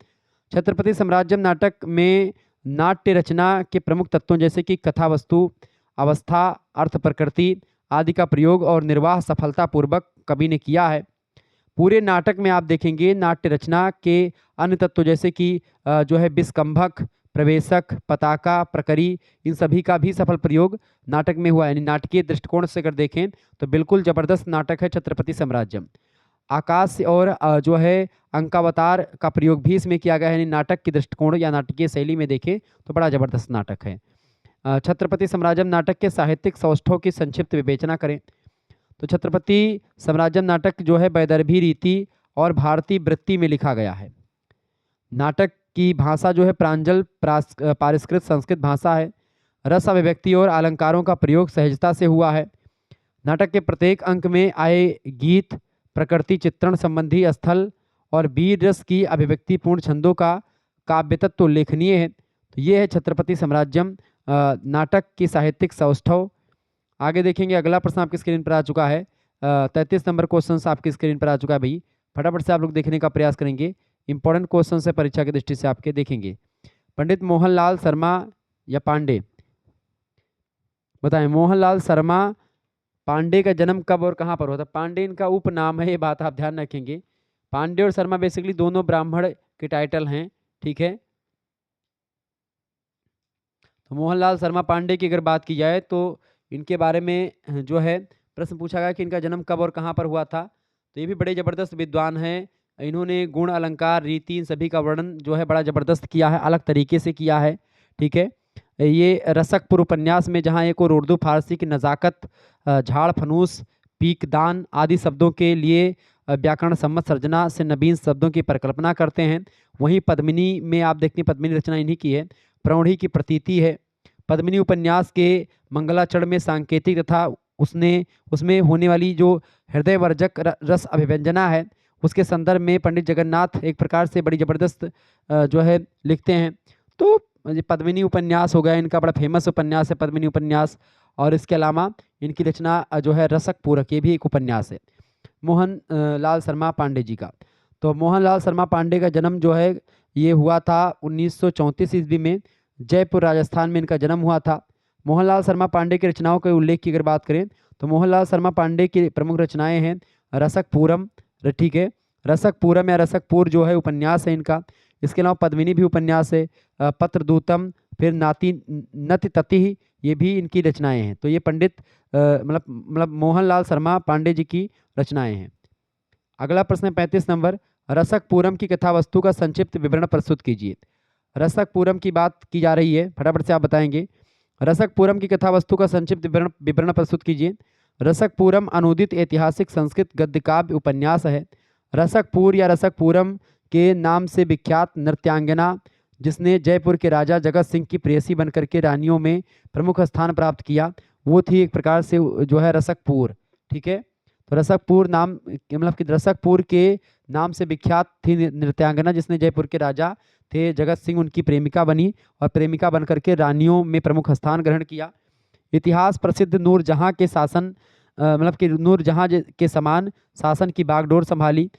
छत्रपति साम्राज्यम नाटक में नाट्य रचना के प्रमुख तत्वों जैसे कि कथा वस्तु, अवस्था, अर्थ प्रकृति आदि का प्रयोग और निर्वाह सफलतापूर्वक कवि ने किया है। पूरे नाटक में आप देखेंगे नाट्य रचना के अन्य तत्व जैसे कि जो है विस्कंभक, प्रवेशक, पताका, प्रकरी, इन सभी का भी सफल प्रयोग नाटक में हुआ। यानी नाटकीय दृष्टिकोण से अगर देखें तो बिल्कुल जबरदस्त नाटक है छत्रपति साम्राज्यम। आकाश और जो है अंकावतार का प्रयोग भी इसमें किया गया है। यानी नाटक की दृष्टिकोण या नाटकीय शैली में देखें तो बड़ा जबरदस्त नाटक है। छत्रपति साम्राज्यम नाटक के साहित्यिक सौष्ठव की संक्षिप्त विवेचना करें। तो छत्रपति साम्राज्यम नाटक जो है वैदर्भी रीति और भारतीय वृत्ति में लिखा गया है। नाटक की भाषा जो है प्रांजल पारिष्कृत संस्कृत भाषा है। रस अभिव्यक्ति और अलंकारों का प्रयोग सहजता से हुआ है। नाटक के प्रत्येक अंक में आए गीत प्रकृति चित्रण संबंधी स्थल और वीर रस की अभिव्यक्तिपूर्ण छंदों का काव्य तत्व उल्लेखनीय है। तो ये है छत्रपति साम्राज्यम नाटक की साहित्यिक सौष्ठव। आगे देखेंगे, अगला प्रश्न आपकी स्क्रीन पर आ चुका है। 33 नंबर क्वेश्चन आपकी स्क्रीन पर आ चुका है भाई। फटाफट से आप लोग देखने का प्रयास करेंगे। इंपॉर्टेंट क्वेश्चन है परीक्षा की दृष्टि से आपके देखेंगे। पंडित मोहनलाल शर्मा या पांडे, बताएं मोहनलाल शर्मा पांडे का जन्म कब और कहां पर हुआ था? पांडे इनका उपनाम है, ये बात आप ध्यान रखेंगे। पांडे और शर्मा बेसिकली दोनों ब्राह्मण के टाइटल हैं, ठीक है। तो मोहनलाल शर्मा पांडे की अगर बात की जाए तो इनके बारे में जो है प्रश्न पूछा गया कि इनका जन्म कब और कहां पर हुआ था। तो ये भी बड़े जबरदस्त विद्वान हैं। इन्होंने गुण अलंकार रीति इन सभी का वर्णन जो है बड़ा जबरदस्त किया है, अलग तरीके से किया है, ठीक है। ये रसकपुर उपन्यास में जहाँ एक और उर्दू फारसी की नज़ाकत, झाड़ फनूस, पीकदान आदि शब्दों के लिए व्याकरण सम्मत सर्जना से नवीन शब्दों की परिकल्पना करते हैं। वहीं पद्मिनी में आप देखते हैं पद्मिनी रचना इन्हीं की है। प्रौढ़ी की प्रतीति है। पद्मिनी उपन्यास के मंगलाचरण में सांकेतिक तथा उसमें होने वाली जो हृदयवर्जक रस अभिव्यंजना है उसके संदर्भ में पंडित जगन्नाथ एक प्रकार से बड़ी जबरदस्त जो है लिखते हैं। तो पद्मिनी उपन्यास हो गया, इनका बड़ा फेमस उपन्यास है पद्मिनी उपन्यास। और इसके अलावा इनकी रचना जो है रसक पूरक, ये भी एक उपन्यास है मोहन लाल शर्मा पांडे जी का। तो मोहनलाल शर्मा पांडे का जन्म जो है ये हुआ था 1934 ईस्वी में, जयपुर राजस्थान में इनका जन्म हुआ था। मोहनलाल शर्मा पांडे की रचनाओं के उल्लेख की अगर बात करें तो मोहनलाल शर्मा पांडे की प्रमुख रचनाएं हैं रसक पूरम, ठीक है। रसक पूरम या रसकपुर जो है उपन्यास है इनका। इसके अलावा पद्मिनी भी उपन्यास है, पत्रदूतम, फिर नाती नति तति, ये भी इनकी रचनाएं हैं। तो ये पंडित मतलब मोहनलाल शर्मा पांडे जी की रचनाएं हैं। अगला प्रश्न है 35 नंबर, रसक पूरम की कथा वस्तु का संक्षिप्त विवरण प्रस्तुत कीजिए। रसक पूरम की बात की जा रही है, फटाफट से आप बताएंगे। रसक पूरम की कथा वस्तु का संक्षिप्त विवरण प्रस्तुत कीजिए। रसक पूरम अनुदित ऐतिहासिक संस्कृत गद्य काव्य उपन्यास है। रसकपुर या रसकपुरम के नाम से विख्यात नृत्यांगना जिसने जयपुर के राजा जगत सिंह की प्रेयसी बनकर के रानियों में प्रमुख स्थान प्राप्त किया वो थी एक प्रकार से जो है रसकपुर, ठीक है। तो रसकपुर नाम मतलब कि रसकपुर के नाम से विख्यात थी नृत्यांगना जिसने जयपुर के राजा थे जगत सिंह उनकी प्रेमिका बनी और प्रेमिका बनकर के रानियों में प्रमुख स्थान ग्रहण किया। इतिहास प्रसिद्ध नूरजहां के शासन मतलब कि नूरजहां के समान शासन की बागडोर संभाली।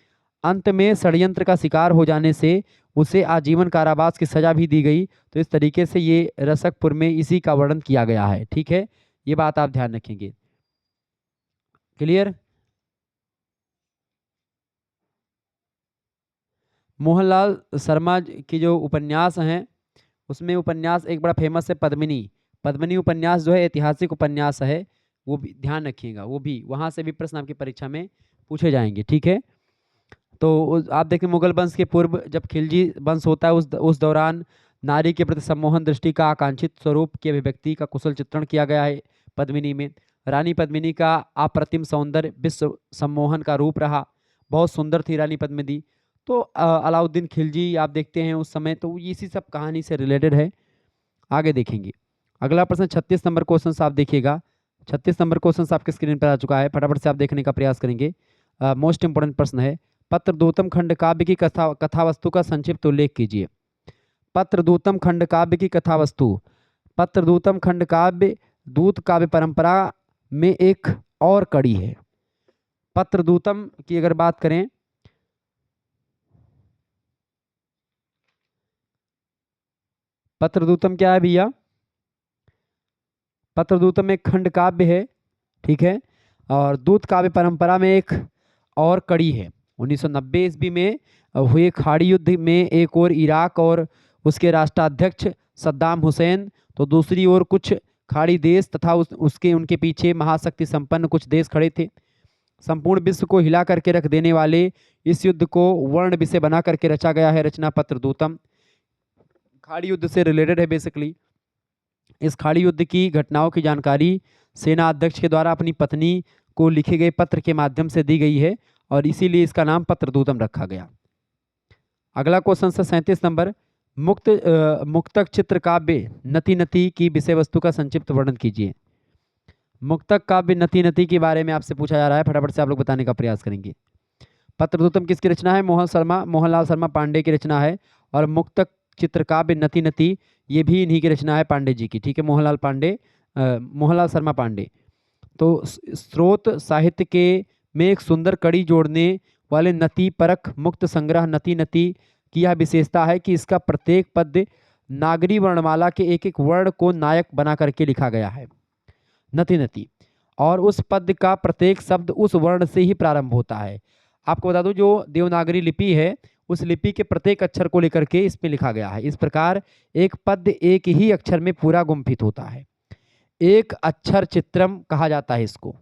अंत में षड्यंत्र का शिकार हो जाने से उसे आजीवन कारावास की सजा भी दी गई। तो इस तरीके से ये रसकपुर में इसी का वर्णन किया गया है, ठीक है। ये बात आप ध्यान रखेंगे। क्लियर? मोहनलाल शर्मा की जो उपन्यास हैं उसमें उपन्यास एक बड़ा फेमस है पद्मिनी। पद्मिनी उपन्यास जो है ऐतिहासिक उपन्यास है, वो भी ध्यान रखिएगा, वो भी वहाँ से भी प्रश्न आपकी परीक्षा में पूछे जाएंगे, ठीक है। तो आप देखें मुगल वंश के पूर्व जब खिलजी वंश होता है उस दौरान नारी के प्रति सम्मोहन दृष्टि का आकांक्षित स्वरूप की अभिव्यक्ति का कुशल चित्रण किया गया है पद्मिनी में। रानी पद्मिनी का अप्रतिम सौंदर्य विश्व सम्मोहन का रूप रहा, बहुत सुंदर थी रानी पद्मिनी। तो अलाउद्दीन खिलजी आप देखते हैं उस समय, तो इसी सब कहानी से रिलेटेड है। आगे देखेंगे अगला प्रश्न 36 नंबर क्वेश्चन आप देखिएगा। 36 नंबर क्वेश्चन आपके स्क्रीन पर आ चुका है, फटाफट से आप देखने का प्रयास करेंगे। मोस्ट इंपोर्टेंट प्रश्न है, पत्रदूतम खंड काव्य की कथा वस्तु का संक्षिप्त उल्लेख कीजिए। पत्रदूतम खंड काव्य की कथा वस्तु। पत्रदूतम खंड काव्य दूत काव्य परंपरा में एक और कड़ी है। पत्रदूतम की अगर बात करें पत्रदूतम क्या है भैया? पत्रदूतम एक खंड काव्य है, ठीक है। और दूत काव्य परंपरा में एक और कड़ी है। 1990 ईस्वी में हुए खाड़ी युद्ध में एक और इराक और उसके राष्ट्राध्यक्ष सद्दाम हुसैन, तो दूसरी ओर कुछ खाड़ी देश तथा उसके उनके पीछे महाशक्ति संपन्न कुछ देश खड़े थे। संपूर्ण विश्व को हिला करके रख देने वाले इस युद्ध को वर्ण विषय बना करके रचा गया है रचना पत्रदूतम। खाड़ी युद्ध से रिलेटेड है बेसिकली। इस खाड़ी युद्ध की घटनाओं की जानकारी सेना अध्यक्ष के द्वारा अपनी पत्नी को लिखे गए पत्र के माध्यम से दी गई है और इसीलिए इसका नाम पत्रदूतम रखा गया। अगला क्वेश्चन है 37 नंबर। मुक्तक चित्र काव्य नति नति की विषय वस्तु का संक्षिप्त वर्णन कीजिए। मुक्तक काव्य नति नति के बारे में आपसे पूछा जा रहा है, फटाफट से आप लोग बताने का प्रयास करेंगे। पत्रदूतम किसकी रचना है? मोहनलाल शर्मा पांडे की रचना है। और मुक्तक चित्र काव्य नति नति ये भी इन्हीं की रचना है, पांडे जी की। ठीक है, मोहनलाल शर्मा पांडे। तो स्रोत साहित्य के में एक सुंदर कड़ी जोड़ने वाले नति परख मुक्त संग्रह नति नति की यह विशेषता है कि इसका प्रत्येक पद्य नागरी वर्णमाला के एक एक वर्ण को नायक बना करके लिखा गया है, नति नति, और उस पद्य का प्रत्येक शब्द उस वर्ण से ही प्रारंभ होता है। आपको बता दूं, जो देवनागरी लिपि है उस लिपि के प्रत्येक अक्षर को लेकर के इसमें लिखा गया है। इस प्रकार एक पद्य एक ही अक्षर में पूरा गुंफित होता है। एक अक्षर चित्रम कहा जाता है इसको।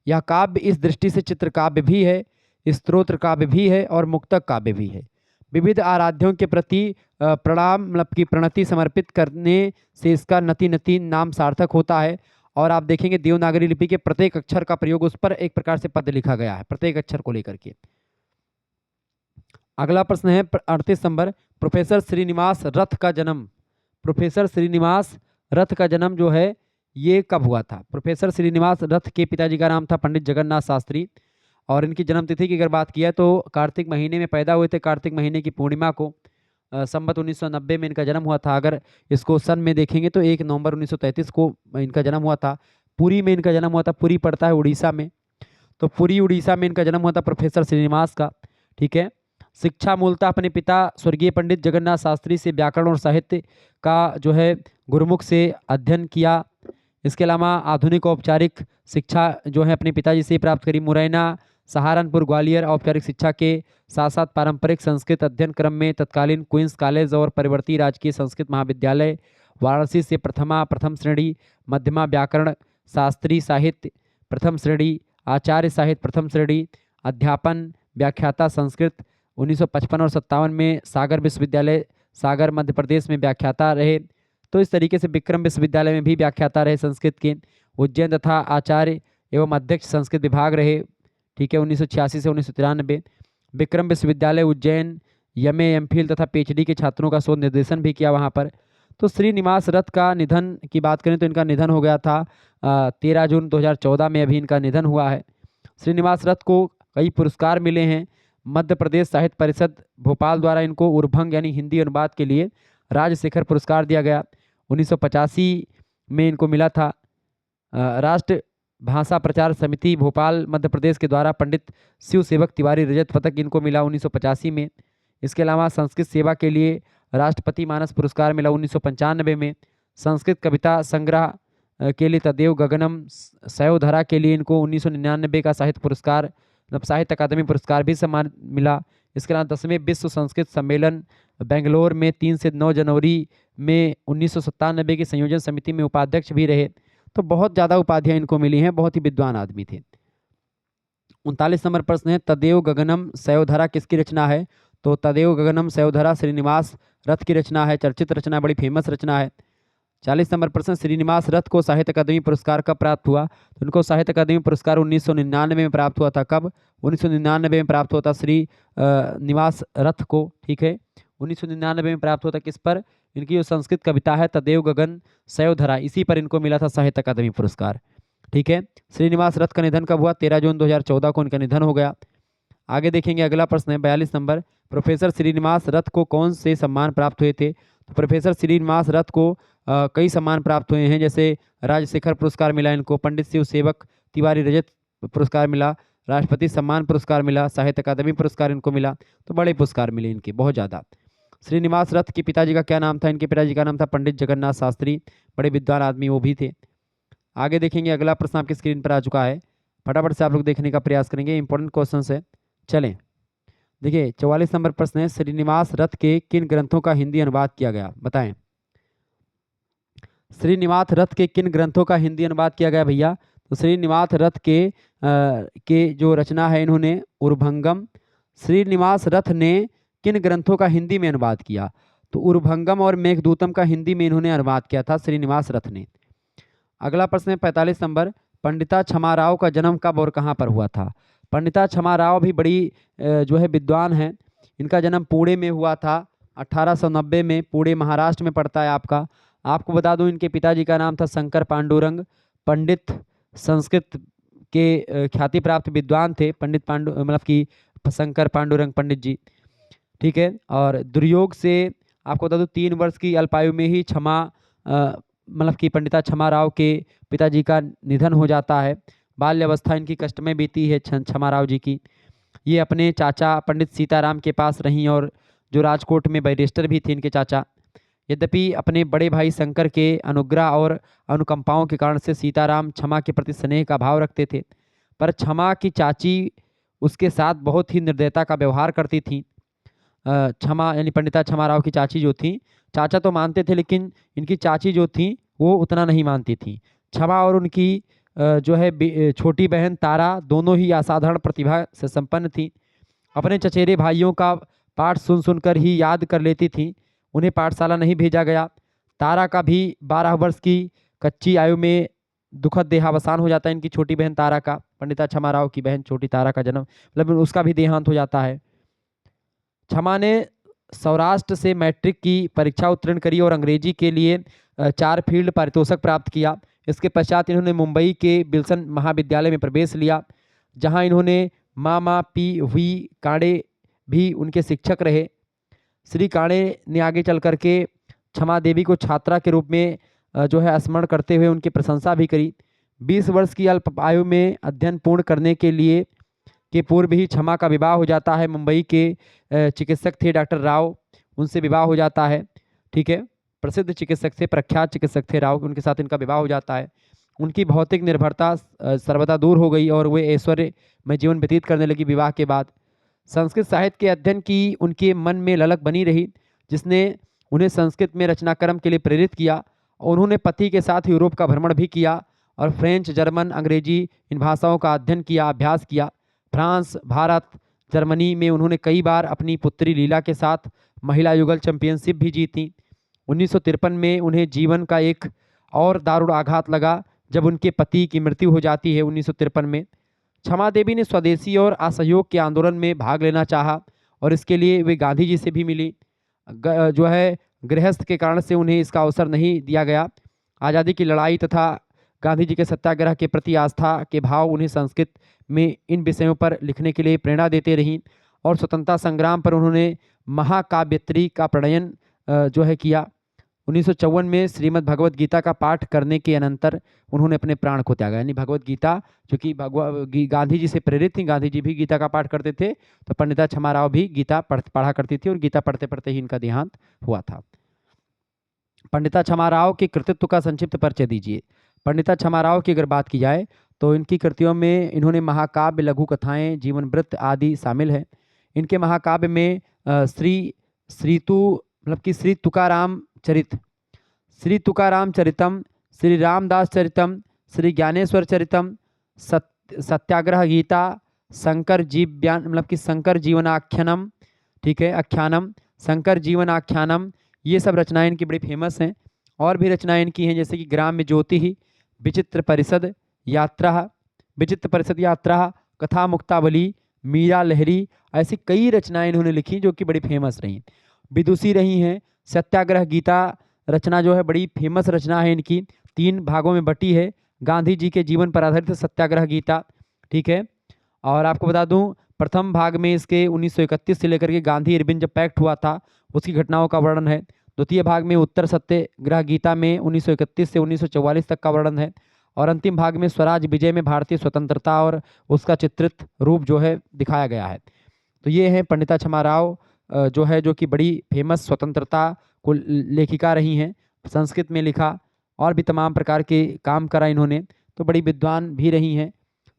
यह काव्य इस दृष्टि से चित्र काव्य भी है, स्तोत्र काव्य भी है और मुक्तक काव्य भी है। विविध आराध्यों के प्रति प्रणाम मतलब की प्रणति समर्पित करने से इसका नति नति नाम सार्थक होता है। और आप देखेंगे देवनागरी लिपि के प्रत्येक अक्षर का प्रयोग उस पर एक प्रकार से पद लिखा गया है, प्रत्येक अक्षर को लेकर के। अगला प्रश्न है 38 नंबर। प्रोफेसर श्रीनिवास रथ का जन्म, प्रोफेसर श्रीनिवास रथ का जन्म जो है ये कब हुआ था? प्रोफेसर श्रीनिवास रथ के पिताजी का नाम था पंडित जगन्नाथ शास्त्री और इनकी जन्म तिथि की अगर बात किया तो कार्तिक महीने में पैदा हुए थे। कार्तिक महीने की पूर्णिमा को संवत 1990 में इनका जन्म हुआ था। अगर इसको सन में देखेंगे तो 1 नवंबर 1933 को इनका जन्म हुआ था। पुरी में इनका जन्म हुआ था। पुरी पड़ता है उड़ीसा में, तो पुरी उड़ीसा में इनका जन्म हुआ था प्रोफेसर श्रीनिवास का। ठीक है। शिक्षा मूलतः अपने पिता स्वर्गीय पंडित जगन्नाथ शास्त्री से व्याकरण और साहित्य का जो है गुरुमुख से अध्ययन किया। इसके अलावा आधुनिक औपचारिक शिक्षा जो है अपने पिताजी से प्राप्त करी। मुरैना, सहारनपुर, ग्वालियर औपचारिक शिक्षा के साथ साथ पारंपरिक संस्कृत अध्ययन क्रम में तत्कालीन क्वींस कॉलेज और परिवर्ती राजकीय संस्कृत महाविद्यालय वाराणसी से प्रथम श्रेणी, मध्यमा व्याकरण शास्त्री साहित्य प्रथम श्रेणी, आचार्य साहित्य प्रथम श्रेणी, अध्यापन व्याख्याता संस्कृत 1955 और 57 में सागर विश्वविद्यालय सागर मध्य प्रदेश में व्याख्याता रहे। तो इस तरीके से विक्रम विश्वविद्यालय में भी व्याख्याता रहे संस्कृत के। उज्जैन तथा आचार्य एवं अध्यक्ष संस्कृत विभाग रहे। ठीक है, 1986 से 1993। विक्रम विश्वविद्यालय उज्जैन एमए, एमफिल तथा पीएचडी के छात्रों का शोध निर्देशन भी किया वहाँ पर। तो श्रीनिवास रथ का निधन की बात करें तो इनका निधन हो गया था 13 जून 2014 में अभी इनका निधन हुआ है। श्रीनिवास रथ को कई पुरस्कार मिले हैं। मध्य प्रदेश साहित्य परिषद भोपाल द्वारा इनको उर्भंग यानी हिंदी अनुवाद के लिए राजशेखर पुरस्कार दिया गया। 1985 में इनको मिला था। राष्ट्र भाषा प्रचार समिति भोपाल मध्य प्रदेश के द्वारा पंडित शिव सेवक तिवारी रजत पदक इनको मिला 1985 में। इसके अलावा संस्कृत सेवा के लिए राष्ट्रपति मानस पुरस्कार मिला 1995 में। संस्कृत कविता संग्रह के लिए तदेव गगनम सयोधरा के लिए इनको 1999 का साहित्य पुरस्कार साहित्य अकादमी पुरस्कार भी सम्मान मिला। इसके अलावा 10वें विश्व संस्कृत सम्मेलन बेंगलोर में 3 से 9 जनवरी में 1997 की संयोजन समिति में उपाध्यक्ष भी रहे। तो बहुत ज़्यादा उपाधियां इनको मिली हैं, बहुत ही विद्वान आदमी थे। 39 नंबर प्रश्न है तदेव गगनम सयोधरा किसकी रचना है? तो तदेव गगनम सयोधरा श्रीनिवास रथ की रचना है, चर्चित रचना, बड़ी फेमस रचना है। 40 नंबर प्रश्न श्रीनिवास रथ को साहित्य अकादमी पुरस्कार कब प्राप्त हुआ? तो उनको साहित्य अकादमी पुरस्कार 1999 में प्राप्त हुआ था। कब? 1999 में प्राप्त हुआ था श्री निवास रथ को। ठीक है, 1999 में प्राप्त हुआ था। किस पर? इनकी जो संस्कृत कविता है तदेव गगन सयोधरा, इसी पर इनको मिला था साहित्य अकादमी पुरस्कार। ठीक है। श्रीनिवास रथ का निधन कब हुआ? 13 जून 2014 को इनका निधन हो गया। आगे देखेंगे अगला प्रश्न है 42 नंबर। प्रोफेसर श्रीनिवास रथ को कौन से सम्मान प्राप्त हुए थे? तो प्रोफेसर श्रीनिवास रथ को कई सम्मान प्राप्त हुए हैं, जैसे राजशेखर पुरस्कार मिला इनको, पंडित शिव सेवक तिवारी रजत पुरस्कार मिला, राष्ट्रपति सम्मान पुरस्कार मिला, साहित्य अकादमी पुरस्कार इनको मिला। तो बड़े पुरस्कार मिले इनके बहुत ज़्यादा। श्रीनिवास रथ के पिताजी का क्या नाम था? इनके पिताजी का नाम था पंडित जगन्नाथ शास्त्री, बड़े विद्वान आदमी वो भी थे। आगे देखेंगे अगला प्रश्न आपकी स्क्रीन पर आ चुका है, फटाफट से आप लोग देखने का प्रयास करेंगे, इंपॉर्टेंट क्वेश्चन है। चलें देखिए 44 नंबर प्रश्न है श्रीनिवास रथ के किन ग्रंथों का हिंदी अनुवाद किया गया? बताएं। श्रीनिवास रथ के किन ग्रंथों का हिंदी अनुवाद किया गया भैया? तो श्रीनिवास रथ के जो रचना है इन्होंने उर्भंगम। श्रीनिवास रथ ने किन ग्रंथों का हिंदी में अनुवाद किया? तो उर्भंगम और मेघदूतम का हिंदी में इन्होंने अनुवाद किया था श्रीनिवास रथ ने। अगला प्रश्न है 45 नंबर, पंडिता छमाराव का जन्म कब और कहाँ पर हुआ था? पंडिता छमाराव भी बड़ी जो है विद्वान हैं। इनका जन्म पुणे में हुआ था 1890 में। पुणे महाराष्ट्र में पड़ता है आपका। आपको बता दूं इनके पिताजी का नाम था शंकर पांडुरंग, पंडित, संस्कृत के ख्याति प्राप्त विद्वान थे पंडित मतलब कि शंकर पांडुरंग पंडित जी। ठीक है। और दुर्योग से आपको बता दूं 3 वर्ष की अल्पायु में ही मतलब कि पंडिता छमाराव के पिताजी का निधन हो जाता है। बाल्यावस्था इनकी कष्ट में बीती है छमाराव जी की। ये अपने चाचा पंडित सीताराम के पास रहीं और जो राजकोट में बैरिस्टर भी थे इनके चाचा। यद्यपि अपने बड़े भाई शंकर के अनुग्रह और अनुकंपाओं के कारण से सीताराम छमा के प्रति स्नेह का भाव रखते थे, पर छमा की चाची उसके साथ बहुत ही निर्दयता का व्यवहार करती थी। छमा यानी पंडिता छमाराव की चाची जो थी, चाचा तो मानते थे लेकिन इनकी चाची जो थी वो उतना नहीं मानती थी। छमा और उनकी जो है छोटी बहन तारा दोनों ही असाधारण प्रतिभा से संपन्न थी। अपने चचेरे भाइयों का पाठ सुन सुनकर ही याद कर लेती थी। उन्हें पाठशाला नहीं भेजा गया। तारा का भी 12 वर्ष की कच्ची आयु में दुखद देहावसान हो जाता है। इनकी छोटी बहन तारा का, पंडिता छमाराव की बहन छोटी तारा का जन्म मतलब उसका भी देहांत हो जाता है। छमा ने सौराष्ट्र से मैट्रिक की परीक्षा उत्तीर्ण करी और अंग्रेजी के लिए 4 फील्ड पारितोषिक प्राप्त किया। इसके पश्चात इन्होंने मुंबई के विल्सन महाविद्यालय में प्रवेश लिया, जहां इन्होंने मामा पी हुई कांडे भी उनके शिक्षक रहे। श्री कांडे ने आगे चल करके छमा देवी को छात्रा के रूप में जो है स्मरण करते हुए उनकी प्रशंसा भी करी। 20 वर्ष की अल्प आयु में अध्ययन पूर्ण करने के पूर्व ही छमा का विवाह हो जाता है। मुंबई के चिकित्सक थे डॉक्टर राव, उनसे विवाह हो जाता है। ठीक है। प्रसिद्ध चिकित्सक थे, प्रख्यात चिकित्सक थे राव, उनके साथ इनका विवाह हो जाता है। उनकी भौतिक निर्भरता सर्वदा दूर हो गई और वे ऐश्वर्य में जीवन व्यतीत करने लगी विवाह के बाद। संस्कृत साहित्य के अध्ययन की उनके मन में ललक बनी रही, जिसने उन्हें संस्कृत में रचनाक्रम के लिए प्रेरित किया। उन्होंने पति के साथ यूरोप का भ्रमण भी किया और फ्रेंच, जर्मन, अंग्रेजी इन भाषाओं का अध्ययन किया, अभ्यास किया। फ्रांस, भारत, जर्मनी में उन्होंने कई बार अपनी पुत्री लीला के साथ महिला युगल चैंपियनशिप भी जीती। 1953 में उन्हें जीवन का एक और दारुण आघात लगा जब उनके पति की मृत्यु हो जाती है 1953 में। छमा देवी ने स्वदेशी और असहयोग के आंदोलन में भाग लेना चाहा और इसके लिए वे गांधी जी से भी मिली। जो है गृहस्थ के कारण से उन्हें इसका अवसर नहीं दिया गया। आज़ादी की लड़ाई तथा गांधी जी के सत्याग्रह के प्रति आस्था के भाव उन्हें संस्कृत में इन विषयों पर लिखने के लिए प्रेरणा देते रहीं और स्वतंत्रता संग्राम पर उन्होंने महाकाव्यत्री का प्रणयन जो है किया। 1954 में श्रीमद् भगवत गीता का पाठ करने के अनंतर उन्होंने अपने प्राण को त्यागा। यानी भगवत गीता जो कि गांधी जी से प्रेरित थी, गांधी जी भी गीता का पाठ करते थे, तो पंडिता छमाराव भी गीता पढ़ा करती थी और गीता पढ़ते पढ़ते ही इनका देहांत हुआ था। पंडिता छमाराव के कृतित्व का संक्षिप्त परिचय दीजिए। पंडिता छमाराव की अगर बात की जाए तो इनकी कृतियों में इन्होंने महाकाव्य, लघु कथाएं, जीवन वृत्त आदि शामिल है। इनके महाकाव्य में मतलब कि श्री तुकाराम चरित, श्री तुकाराम चरितम, श्री रामदास चरितम, श्री ज्ञानेश्वर चरितम, सत्याग्रह गीता, शंकर जीव्यान मतलब कि शंकर जीवनाख्यानम, ठीक है, आख्यानम, शंकर जीवनाख्यानम, ये सब रचनाएं इनकी बड़ी फेमस हैं। और भी रचनाएं इनकी हैं जैसे कि ग्राम्य ज्योति, विचित्र परिषद यात्रा, विचित्र परिषद यात्रा, कथा मुक्तावली, मीरा लहरी, ऐसी कई रचनाएं इन्होंने लिखी जो कि बड़ी फेमस रहीं। विदुषी रही हैं। सत्याग्रह गीता रचना जो है बड़ी फेमस रचना है इनकी, 3 भागों में बटी है। गांधी जी के जीवन पर आधारित सत्याग्रह गीता, ठीक है। और आपको बता दूं प्रथम भाग में इसके 1931 से लेकर के गांधी इरविन जब पैक्ट हुआ था उसकी घटनाओं का वर्णन है। द्वितीय भाग में उत्तर सत्याग्रह गीता में 1931 से 1944 तक का वर्णन है। और अंतिम भाग में स्वराज विजय में भारतीय स्वतंत्रता और उसका चित्रित रूप जो है दिखाया गया है। तो ये है पंडिता छमाराव जो है, जो कि बड़ी फेमस स्वतंत्रता को लेखिका रही हैं। संस्कृत में लिखा और भी तमाम प्रकार के काम करा इन्होंने, तो बड़ी विद्वान भी रही हैं।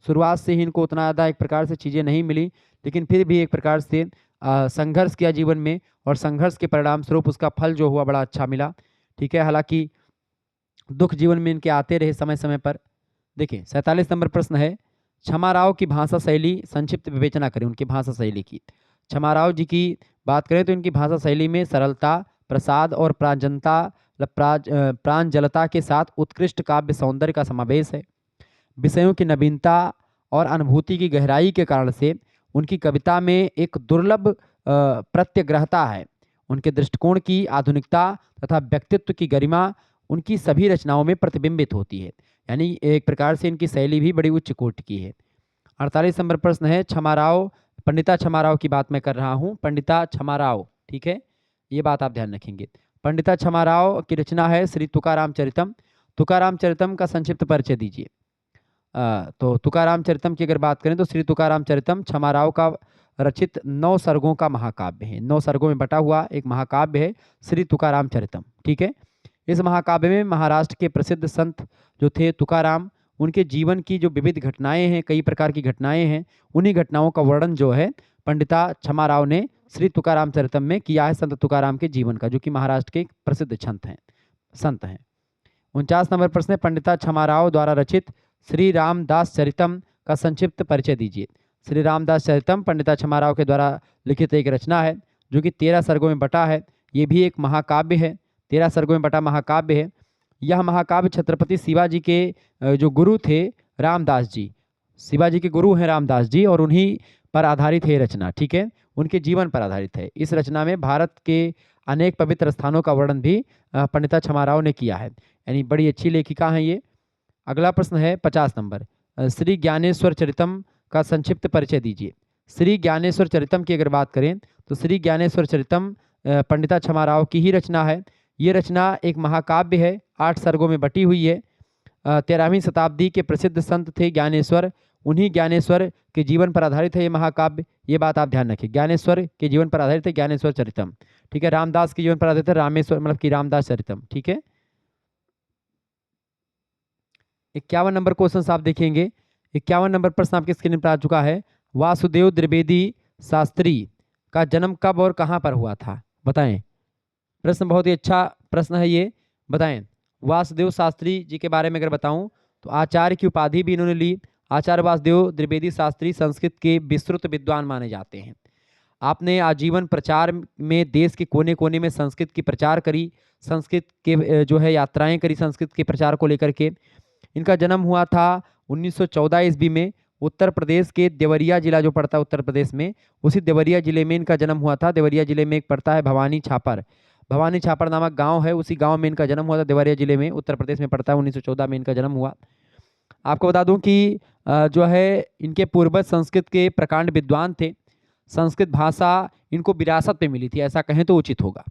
शुरुआत से ही इनको उतना ज़्यादा एक प्रकार से चीज़ें नहीं मिली, लेकिन फिर भी एक प्रकार से संघर्ष किया जीवन में और संघर्ष के परिणाम स्वरूप उसका फल जो हुआ बड़ा अच्छा मिला। ठीक है। हालांकि दुख जीवन में इनके आते रहे समय समय पर, देखिए 47 नंबर प्रश्न है, क्षमाराव की भाषा शैली संक्षिप्त विवेचना करें उनकी भाषा शैली की। क्षमाराव जी की बात करें तो इनकी भाषा शैली में सरलता, प्रसाद और प्रांजलता के साथ उत्कृष्ट काव्य सौंदर्य का समावेश है। विषयों की नवीनता और अनुभूति की गहराई के कारण से उनकी कविता में एक दुर्लभ प्रत्यग्रहता है। उनके दृष्टिकोण की आधुनिकता तथा व्यक्तित्व की गरिमा उनकी सभी रचनाओं में प्रतिबिंबित होती है। यानी एक प्रकार से इनकी शैली भी बड़ी उच्च कोटि की है। 48 नंबर प्रश्न है, क्षमाराव, पंडिता क्षमाराव की बात मैं कर रहा हूँ, पंडिता क्षमाराव, ठीक है, ये बात आप ध्यान रखेंगे। पंडिता क्षमाराव की रचना है श्री तुकाराम चरितम। तुकाराम चरितम का संक्षिप्त परिचय दीजिए। तो तुकाराम चरितम की अगर बात करें तो श्री तुकाराम चरितम क्षमाराव का रचित 9 सर्गों का महाकाव्य है। 9 सर्गों में बटा हुआ एक महाकाव्य है श्री तुकाराम चरितम, ठीक है। इस महाकाव्य में महाराष्ट्र के प्रसिद्ध संत जो थे तुकाराम, उनके जीवन की जो विविध घटनाएं हैं, कई प्रकार की घटनाएं हैं, उन्हीं घटनाओं का वर्णन जो है पंडिता क्षमाराव ने श्री तुकाराम चरितम में किया है, संत तुकाराम के जीवन का, जो कि महाराष्ट्र के एक प्रसिद्ध संत हैं। 49 नंबर प्रश्न है, पंडिता क्षमाराव द्वारा रचित श्री रामदास चरितम का संक्षिप्त परिचय दीजिए। श्री रामदास चरितम पंडिता क्षमाराव के द्वारा लिखित एक रचना है जो कि 13 सर्गों में बटा है। ये भी एक महाकाव्य है, 13 सर्गों में बटा महाकाव्य है। यह महाकाव्य छत्रपति शिवाजी के जो गुरु थे रामदास जी, शिवाजी के गुरु हैं रामदास जी, और उन्हीं पर आधारित है रचना, ठीक है, उनके जीवन पर आधारित है। इस रचना में भारत के अनेक पवित्र स्थानों का वर्णन भी पंडिता क्षमाराव ने किया है, यानी बड़ी अच्छी लेखिका हैं ये। अगला प्रश्न है 50 नंबर, श्री ज्ञानेश्वर चरितम का संक्षिप्त परिचय दीजिए। श्री ज्ञानेश्वर चरितम की अगर बात करें तो श्री ज्ञानेश्वर चरितम पंडिता क्षमाराव की ही रचना है। ये रचना एक महाकाव्य है, 8 सर्गों में बटी हुई है। 13वीं शताब्दी के प्रसिद्ध संत थे ज्ञानेश्वर, उन्हीं ज्ञानेश्वर के जीवन पर आधारित है ये महाकाव्य, ये बात आप ध्यान रखिए। ज्ञानेश्वर के जीवन पर आधारित है ज्ञानेश्वर चरितम, ठीक है। रामदास के जीवन पर आधारित है रामेश्वर, मतलब कि रामदास चरितम, ठीक है। 51 नंबर क्वेश्चन आप देखेंगे। 51 नंबर प्रश्न आपके स्क्रीन पर आ चुका है, वासुदेव द्विवेदी शास्त्री का जन्म कब और कहां पर हुआ था, बताएं। प्रश्न बहुत ही अच्छा प्रश्न है ये, बताएं। वासुदेव शास्त्री जी के बारे में अगर बताऊं तो आचार्य की उपाधि भी इन्होंने ली। आचार्य वासुदेव द्विवेदी शास्त्री संस्कृत के विस्तृत विद्वान माने जाते हैं। आपने आजीवन प्रचार में देश के कोने कोने में संस्कृत की प्रचार करी, संस्कृत के जो है यात्राएं करी संस्कृत के प्रचार को लेकर के। इनका जन्म हुआ था 1914 ईस्वी में, उत्तर प्रदेश के देवरिया जिला जो पड़ता है उत्तर प्रदेश में, उसी देवरिया जिले में इनका जन्म हुआ था। देवरिया जिले में एक पड़ता है भवानी छापर, भवानी छापर नामक गांव है, उसी गांव में इनका जन्म हुआ था। देवरिया जिले में उत्तर प्रदेश में पड़ता है। 1914 में इनका जन्म हुआ। आपको बता दूं कि जो है इनके पूर्वज संस्कृत के प्रकांड विद्वान थे। संस्कृत भाषा इनको विरासत में मिली थी, ऐसा कहें तो उचित होगा।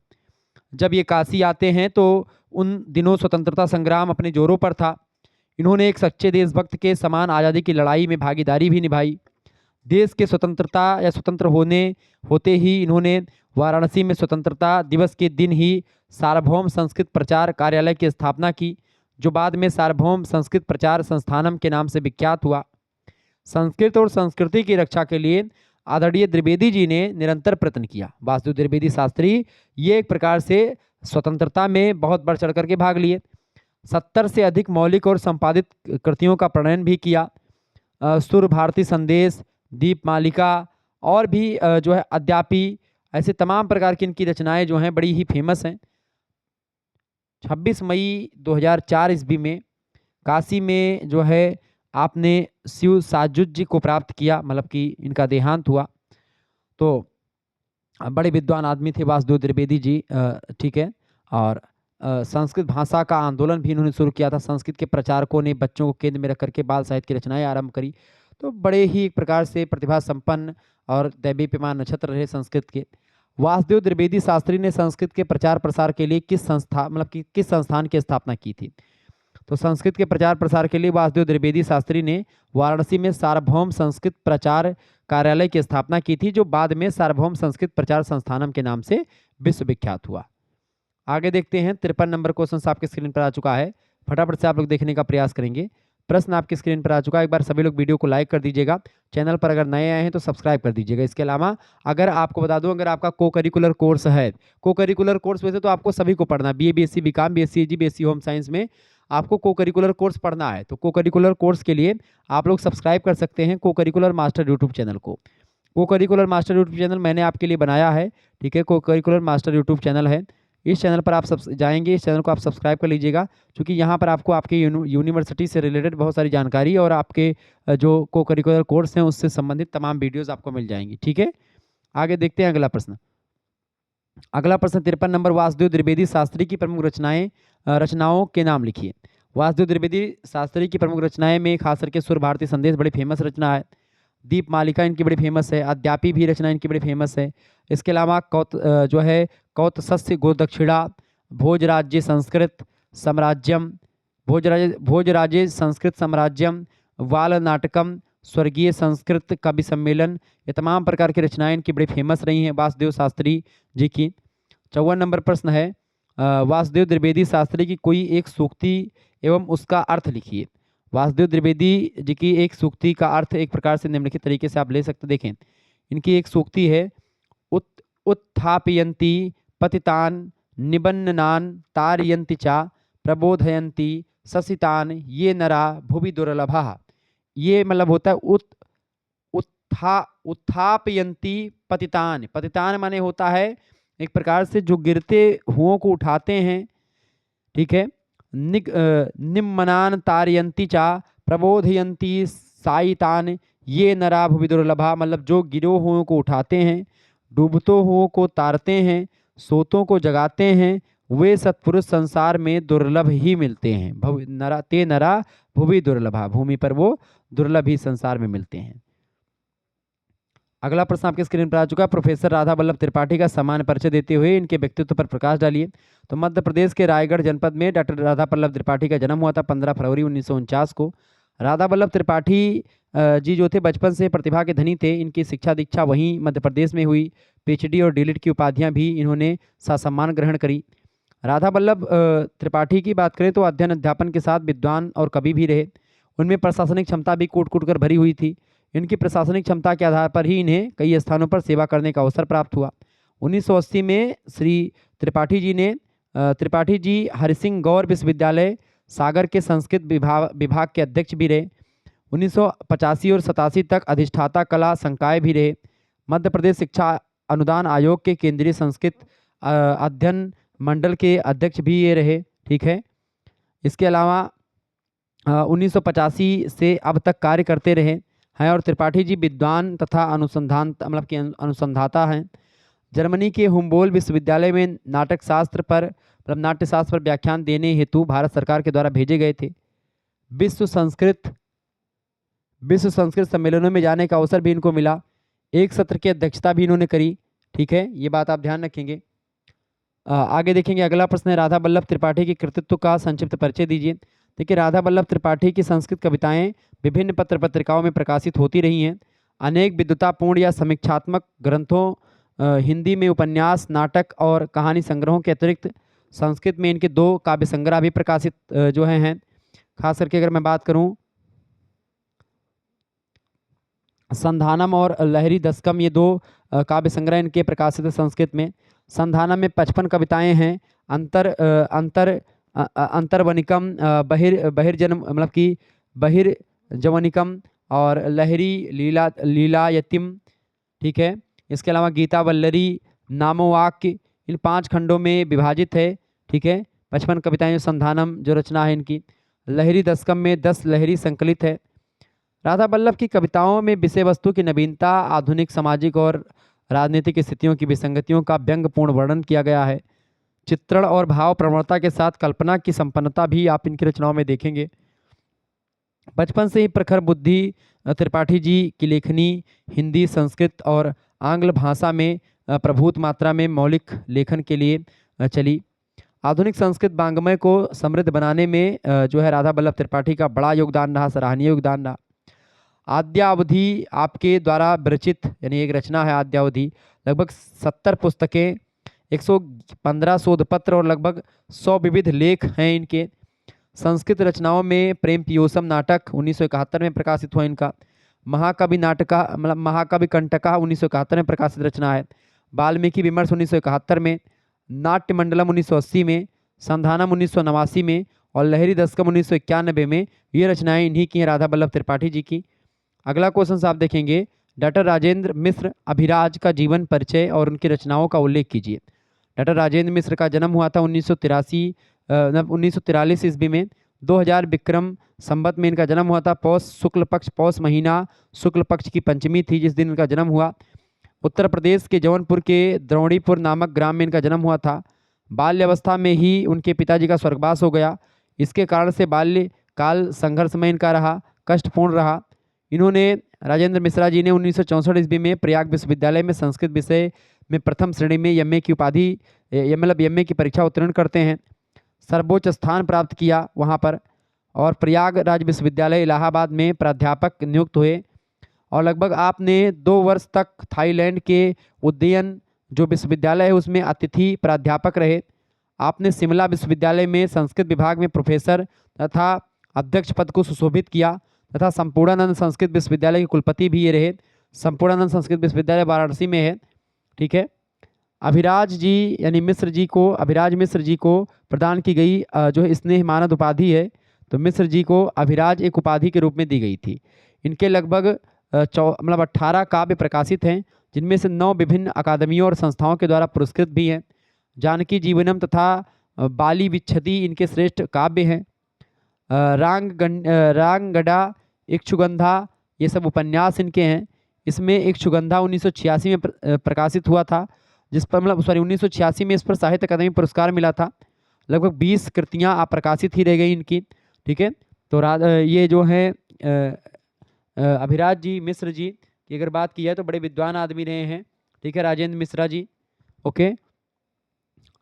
जब ये काशी आते हैं तो उन दिनों स्वतंत्रता संग्राम अपने जोरों पर था। इन्होंने एक सच्चे देशभक्त के समान आज़ादी की लड़ाई में भागीदारी भी निभाई। देश के स्वतंत्रता या स्वतंत्र होते ही इन्होंने वाराणसी में स्वतंत्रता दिवस के दिन ही सार्वभौम संस्कृत प्रचार कार्यालय की स्थापना की, जो बाद में सार्वभौम संस्कृत प्रचार संस्थानम के नाम से विख्यात हुआ। संस्कृत और संस्कृति की रक्षा के लिए आदरणीय द्विवेदी जी ने निरंतर प्रयत्न किया। वासुदेव द्विवेदी शास्त्री ये एक प्रकार से स्वतंत्रता में बहुत बढ़ चढ़ करके भाग लिए। 70 से अधिक मौलिक और संपादित कृतियों का प्रणयन भी किया। सुर भारती संदेश, दीपमालिका और भी जो है अद्यापि, ऐसे तमाम प्रकार की इनकी रचनाएं जो हैं बड़ी ही फेमस हैं। 26 मई 2004 ईस्वी में काशी में जो है आपने शिव साजुज जी को प्राप्त किया, मतलब कि इनका देहांत हुआ। तो बड़े विद्वान आदमी थे वासुदेव द्विवेदी जी, ठीक है। और संस्कृत भाषा का आंदोलन भी इन्होंने शुरू किया था। संस्कृत के प्रचारकों ने बच्चों को केंद्र में रख करके बाल साहित्य की रचनाएं आरंभ करी। तो बड़े ही एक प्रकार से प्रतिभा संपन्न और दैवीप्यमान नक्षत्र रहे संस्कृत के। वासुदेव द्विवेदी शास्त्री ने संस्कृत के प्रचार प्रसार के लिए किस संस्थान की स्थापना की थी? तो संस्कृत के प्रचार प्रसार के लिए वासुदेव द्विवेदी शास्त्री ने वाराणसी में सार्वभौम संस्कृत प्रचार कार्यालय की स्थापना की थी, जो बाद में सार्वभौम संस्कृत प्रचार संस्थानम के नाम से विश्वविख्यात हुआ। आगे देखते हैं 53 नंबर क्वेश्चन आपके स्क्रीन पर आ चुका है, फटाफट से आप लोग देखने का प्रयास करेंगे। प्रश्न आपकी स्क्रीन पर आ चुका है। एक बार सभी लोग वीडियो को लाइक कर दीजिएगा, चैनल पर अगर नए आए हैं तो सब्सक्राइब कर दीजिएगा। इसके अलावा अगर आपको बता दूं, अगर आपका को करिकुलर कोर्स है, को करिकुलर कोर्स वैसे तो आपको सभी को पढ़ना, BA BSc BCom BSc AG BSc home science में आपको को करिकुलर कोर्स पढ़ना है तो को करिकुलर कोर्स के लिए आप लोग सब्सक्राइब कर सकते हैं को करिकुलर मास्टर यूट्यूब चैनल को। को करिकुलर मास्टर यूट्यूब चैनल मैंने आपके लिए बनाया है, ठीक है। को करिकुलर मास्टर यूट्यूब चैनल है, इस चैनल पर आप सब जाएंगे, इस चैनल को आप सब्सक्राइब कर लीजिएगा, क्योंकि यहाँ पर आपको आपके यूनिवर्सिटी से रिलेटेड बहुत सारी जानकारी और आपके जो को करिकुलर कोर्स हैं उससे संबंधित तमाम वीडियोज़ आपको मिल जाएंगी, ठीक है। आगे देखते हैं अगला प्रश्न। अगला प्रश्न 53 नंबर, वासुदेव द्विवेदी शास्त्री की प्रमुख रचनाओं के नाम लिखिए। वासुदेव द्विवेदी शास्त्री की प्रमुख रचनाएं में खास करके सुर भारती संदेश बड़ी फेमस रचना है, दीप मालिका इनकी बड़ी फेमस है, अद्यापि भी रचना इनकी बड़ी फेमस है। इसके अलावा जो है कौतसस्य गोदक्षिणा, भोजराज्य संस्कृत साम्राज्यम, भोजराज्य संस्कृत साम्राज्यम, वाल नाटकम, स्वर्गीय संस्कृत कवि सम्मेलन, ये तमाम प्रकार की रचनाएं इनकी बड़ी फेमस रही हैं वासुदेव शास्त्री जी की। 54 नंबर प्रश्न है, वासुदेव द्विवेदी शास्त्री की कोई एक सूक्ति एवं उसका अर्थ लिखिए। वासुदेव द्विवेदी जी की एक सूक्ति का अर्थ एक प्रकार से निम्नलिखित तरीके से आप ले सकते, देखें इनकी एक सूक्ति है, उत्थापयन्ति पतितान निबन्ननान तारयन्ति चा प्रबोधयन्ति ससितान ये नरा भुवि दुर्लभः। ये मतलब होता है उत्थापयन्ति पतितान, पतितान माने होता है एक प्रकार से जो गिरते हुओं को उठाते हैं, ठीक है। निम्मनान तारयन्ति चा प्रबोधयन्ति साइतान ये नरा भुवि दुर्लभा, मतलब जो गिरो हुओं को उठाते हैं, डूबतों हुओं को तारते हैं, सोतों को जगाते हैं, वे सत्पुरुष संसार में दुर्लभ ही मिलते हैं। नरा भुवि दुर्लभा, भूमि पर वो दुर्लभ ही संसार में मिलते हैं। अगला प्रश्न आपके स्क्रीन पर आ चुका है, प्रोफेसर राधा वल्लभ त्रिपाठी का सामान्य परिचय देते हुए इनके व्यक्तित्व पर प्रकाश डालिए। तो मध्य प्रदेश के रायगढ़ जनपद में डॉक्टर राधा वल्लभ त्रिपाठी का जन्म हुआ था 15 फरवरी 1949 को। राधा वल्लभ त्रिपाठी जी जो थे बचपन से प्रतिभा के धनी थे, इनकी शिक्षा दीक्षा वहीं मध्य प्रदेश में हुई। पीएचडी और डीलिट की उपाधियां भी इन्होंने ससम्मान ग्रहण करी। राधा वल्लभ त्रिपाठी की बात करें तो अध्ययन अध्यापन के साथ विद्वान और कवि भी रहे। उनमें प्रशासनिक क्षमता भी कूट कूट कर भरी हुई थी। इनकी प्रशासनिक क्षमता के आधार पर ही इन्हें कई स्थानों पर सेवा करने का अवसर प्राप्त हुआ। 1980 में श्री त्रिपाठी जी हरिसिंह गौर विश्वविद्यालय सागर के संस्कृत विभाग के अध्यक्ष भी रहे। 1985 और 87 तक अधिष्ठाता कला संकाय भी रहे। मध्य प्रदेश शिक्षा अनुदान आयोग के केंद्रीय संस्कृत अध्ययन मंडल के अध्यक्ष भी ये रहे, ठीक है। इसके अलावा 1985 से अब तक कार्य करते रहे हैं और त्रिपाठी जी विद्वान तथा अनुसंधाता हैं। जर्मनी के हुम्बोल्ट विश्वविद्यालय में नाट्य शास्त्र पर व्याख्यान देने हेतु भारत सरकार के द्वारा भेजे गए थे। विश्व संस्कृत सम्मेलनों में जाने का अवसर भी इनको मिला। एक सत्र की अध्यक्षता भी इन्होंने करी, ठीक है, ये बात आप ध्यान रखेंगे। आगे देखेंगे, अगला प्रश्न है, राधा वल्लभ त्रिपाठी के कृतित्व का संक्षिप्त परिचय दीजिए। देखिए, राधा वल्लभ त्रिपाठी की संस्कृत कविताएं विभिन्न पत्र पत्रिकाओं में प्रकाशित होती रही हैं। अनेक विद्वतापूर्ण या समीक्षात्मक ग्रंथों, हिंदी में उपन्यास, नाटक और कहानी संग्रहों के अतिरिक्त संस्कृत में इनके 2 काव्य संग्रह भी प्रकाशित जो हैं। खास करके अगर मैं बात करूं, संधानम और लहरी दशकम, ये 2 काव्य संग्रह इनके प्रकाशित है संस्कृत में। संधानम में 55 कविताएं हैं। अंतर्वनिकम, बहिर्जन्म मतलब कि बहिर्जवनिकम और लहरी लीलायतिम, ठीक है। इसके अलावा गीता वल्लरी, नामोवाक्य, इन 5 खंडों में विभाजित है, ठीक है। 55 कविताएं संधानम जो रचना है इनकी। लहरी दशकम में 10 लहरी संकलित है। राधा वल्लभ की कविताओं में विषय वस्तु की नवीनता, आधुनिक सामाजिक और राजनीतिक स्थितियों की विसंगतियों का व्यंग्यपूर्ण वर्णन किया गया है। चित्रण और भाव प्रवणता के साथ कल्पना की संपन्नता भी आप इनकी रचनाओं में देखेंगे। बचपन से ही प्रखर बुद्धि त्रिपाठी जी की लेखनी हिंदी, संस्कृत और आंग्ल भाषा में प्रभुत मात्रा में मौलिक लेखन के लिए चली। आधुनिक संस्कृत वाङ्मय को समृद्ध बनाने में जो है राधा वल्लभ त्रिपाठी का बड़ा योगदान रहा, सराहनीय योगदान रहा। आद्यावधि आपके द्वारा विरचित, यानी एक रचना है आद्यावधि, लगभग 70 पुस्तकें, 115 शोध पत्र और लगभग 100 विविध लेख हैं इनके। संस्कृत रचनाओं में प्रेम पियोसम नाटक 1971 में प्रकाशित हुआ इनका। महाकवि कंटका 1971 में प्रकाशित रचना है। वाल्मीकि विमर्श 1971 में, नाट्य मंडलम 1980 में, संधानम 1989 में और लहरी दशकम 1991 में। ये रचनाएं इन्हीं की हैं, राधा वल्लभ त्रिपाठी जी की। अगला क्वेश्चन आप देखेंगे, डॉक्टर राजेंद्र मिश्र अभिराज का जीवन परिचय और उनकी रचनाओं का उल्लेख कीजिए। डॉक्टर राजेंद्र मिश्र का जन्म हुआ था 1943 ईस्वी में। 2000 विक्रम संवत में इनका जन्म हुआ था। पौष शुक्ल पक्ष, पौष महीना शुक्ल पक्ष की पंचमी थी जिस दिन इनका जन्म हुआ। उत्तर प्रदेश के जौनपुर के द्रोणीपुर नामक ग्राम में इनका जन्म हुआ था। बाल्यावस्था में ही उनके पिताजी का स्वर्गवास हो गया। इसके कारण से बाल्यकाल संघर्षमय इनका रहा, कष्टपूर्ण रहा। इन्होंने राजेंद्र मिश्रा जी ने 1964 ईस्वी में प्रयाग विश्वविद्यालय में संस्कृत विषय में प्रथम श्रेणी में एमए की उपाधि एमए की परीक्षा उत्तीर्ण करते हैं। सर्वोच्च स्थान प्राप्त किया वहाँ पर, और प्रयागराज विश्वविद्यालय इलाहाबाद में प्राध्यापक नियुक्त हुए। और लगभग आपने 2 वर्ष तक थाईलैंड के उदयन जो विश्वविद्यालय है उसमें अतिथि प्राध्यापक रहे। आपने शिमला विश्वविद्यालय में संस्कृत विभाग में प्रोफेसर तथा अध्यक्ष पद को सुशोभित किया, तथा संपूर्णानंद संस्कृत विश्वविद्यालय के कुलपति भी ये रहे। संपूर्णानंद संस्कृत विश्वविद्यालय वाराणसी में है, ठीक है। अभिराज जी यानी मिश्र जी को, अभिराज मिश्र जी को प्रदान की गई जो है स्नेह मानद उपाधि है। तो मिश्र जी को अभिराज एक उपाधि के रूप में दी गई थी। इनके लगभग 18 काव्य प्रकाशित हैं, जिनमें से 9 विभिन्न अकादमियों और संस्थाओं के द्वारा पुरस्कृत भी हैं। जानकी जीवनम तथा बाली विच्छति इनके श्रेष्ठ काव्य हैं। रांगगढ़ा, इक्षुगंधा, ये सब उपन्यास इनके हैं। इसमें इक्षुगंधा 1986 में प्रकाशित हुआ था, जिस पर 1986 में इस पर साहित्य अकादमी पुरस्कार मिला था। लगभग 20 कृतियाँ अप्रकाशित ही रह गई इनकी, ठीक है। तो ये जो है अभिराज जी मिश्र जी की अगर बात की जाए तो बड़े विद्वान आदमी रहे हैं, ठीक है, राजेंद्र मिश्रा जी। ओके,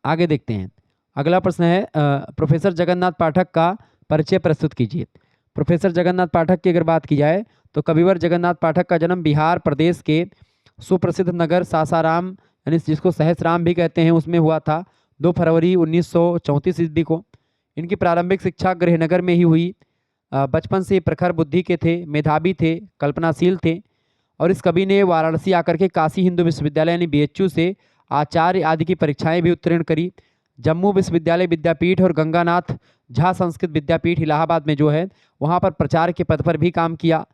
आगे देखते हैं। अगला प्रश्न है, प्रोफेसर जगन्नाथ पाठक का परिचय प्रस्तुत कीजिए। प्रोफेसर जगन्नाथ पाठक की अगर बात की जाए तो कविवर जगन्नाथ पाठक का जन्म बिहार प्रदेश के सुप्रसिद्ध नगर सासाराम यानी जिसको सहसराम भी कहते हैं उसमें हुआ था 2 फरवरी 1934 ईस्वी को। इनकी प्रारंभिक शिक्षा गृहनगर में ही हुई। बचपन से प्रखर बुद्धि के थे, मेधावी थे, कल्पनाशील थे, और इस कवि ने वाराणसी आकर के काशी हिंदू विश्वविद्यालय यानी BHU से आचार्य आदि की परीक्षाएं भी उत्तीर्ण करी। जम्मू विश्वविद्यालय विद्यापीठ और गंगानाथ झा संस्कृत विद्यापीठ इलाहाबाद में जो है वहाँ पर प्रचार के पद पर भी काम किया।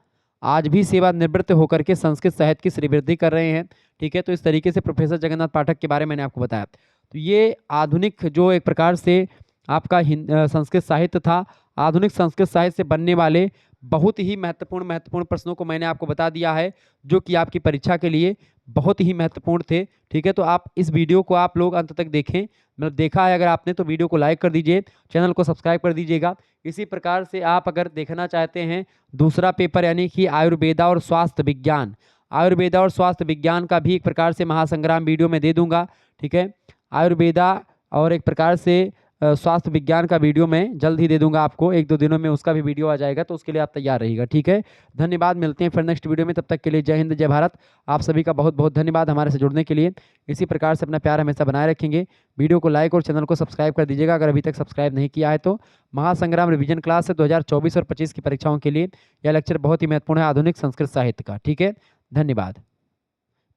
आज भी सेवानिवृत्त होकर के संस्कृत साहित्य की श्रीवृद्धि कर रहे हैं, ठीक है। तो इस तरीके से प्रोफेसर जगन्नाथ पाठक के बारे में मैंने आपको बताया। तो ये आधुनिक जो एक प्रकार से आपका संस्कृत साहित्य था, आधुनिक संस्कृत साहित्य से बनने वाले बहुत ही महत्वपूर्ण प्रश्नों को मैंने आपको बता दिया है, जो कि आपकी परीक्षा के लिए बहुत ही महत्वपूर्ण थे, ठीक है। तो आप इस वीडियो को आप लोग अंत तक देखें, मतलब देखा है अगर आपने तो वीडियो को लाइक कर दीजिए, चैनल को सब्सक्राइब कर दीजिएगा। इसी प्रकार से आप अगर देखना चाहते हैं दूसरा पेपर यानी कि आयुर्वेदा और स्वास्थ्य विज्ञान, आयुर्वेदा और स्वास्थ्य विज्ञान का भी एक प्रकार से महासंग्राम वीडियो में दे दूंगा, ठीक है। आयुर्वेदा और एक प्रकार से स्वास्थ्य विज्ञान का वीडियो मैं जल्द ही दे दूंगा आपको, 1-2 दिनों में उसका भी वीडियो आ जाएगा, तो उसके लिए आप तैयार रहिएगा, ठीक है। धन्यवाद, मिलते हैं फिर नेक्स्ट वीडियो में, तब तक के लिए जय हिंद, जय भारत। आप सभी का बहुत बहुत धन्यवाद हमारे से जुड़ने के लिए। इसी प्रकार से अपना प्यार हमेशा बनाए रखेंगे। वीडियो को लाइक और चैनल को सब्सक्राइब कर दीजिएगा अगर अभी तक सब्सक्राइब नहीं किया है तो। महासंग्राम रिवीजन क्लास है 2024 और 25 की परीक्षाओं के लिए यह लेक्चर बहुत ही महत्वपूर्ण है आधुनिक संस्कृत साहित्य का, ठीक है। धन्यवाद,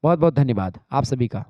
बहुत बहुत धन्यवाद आप सभी का।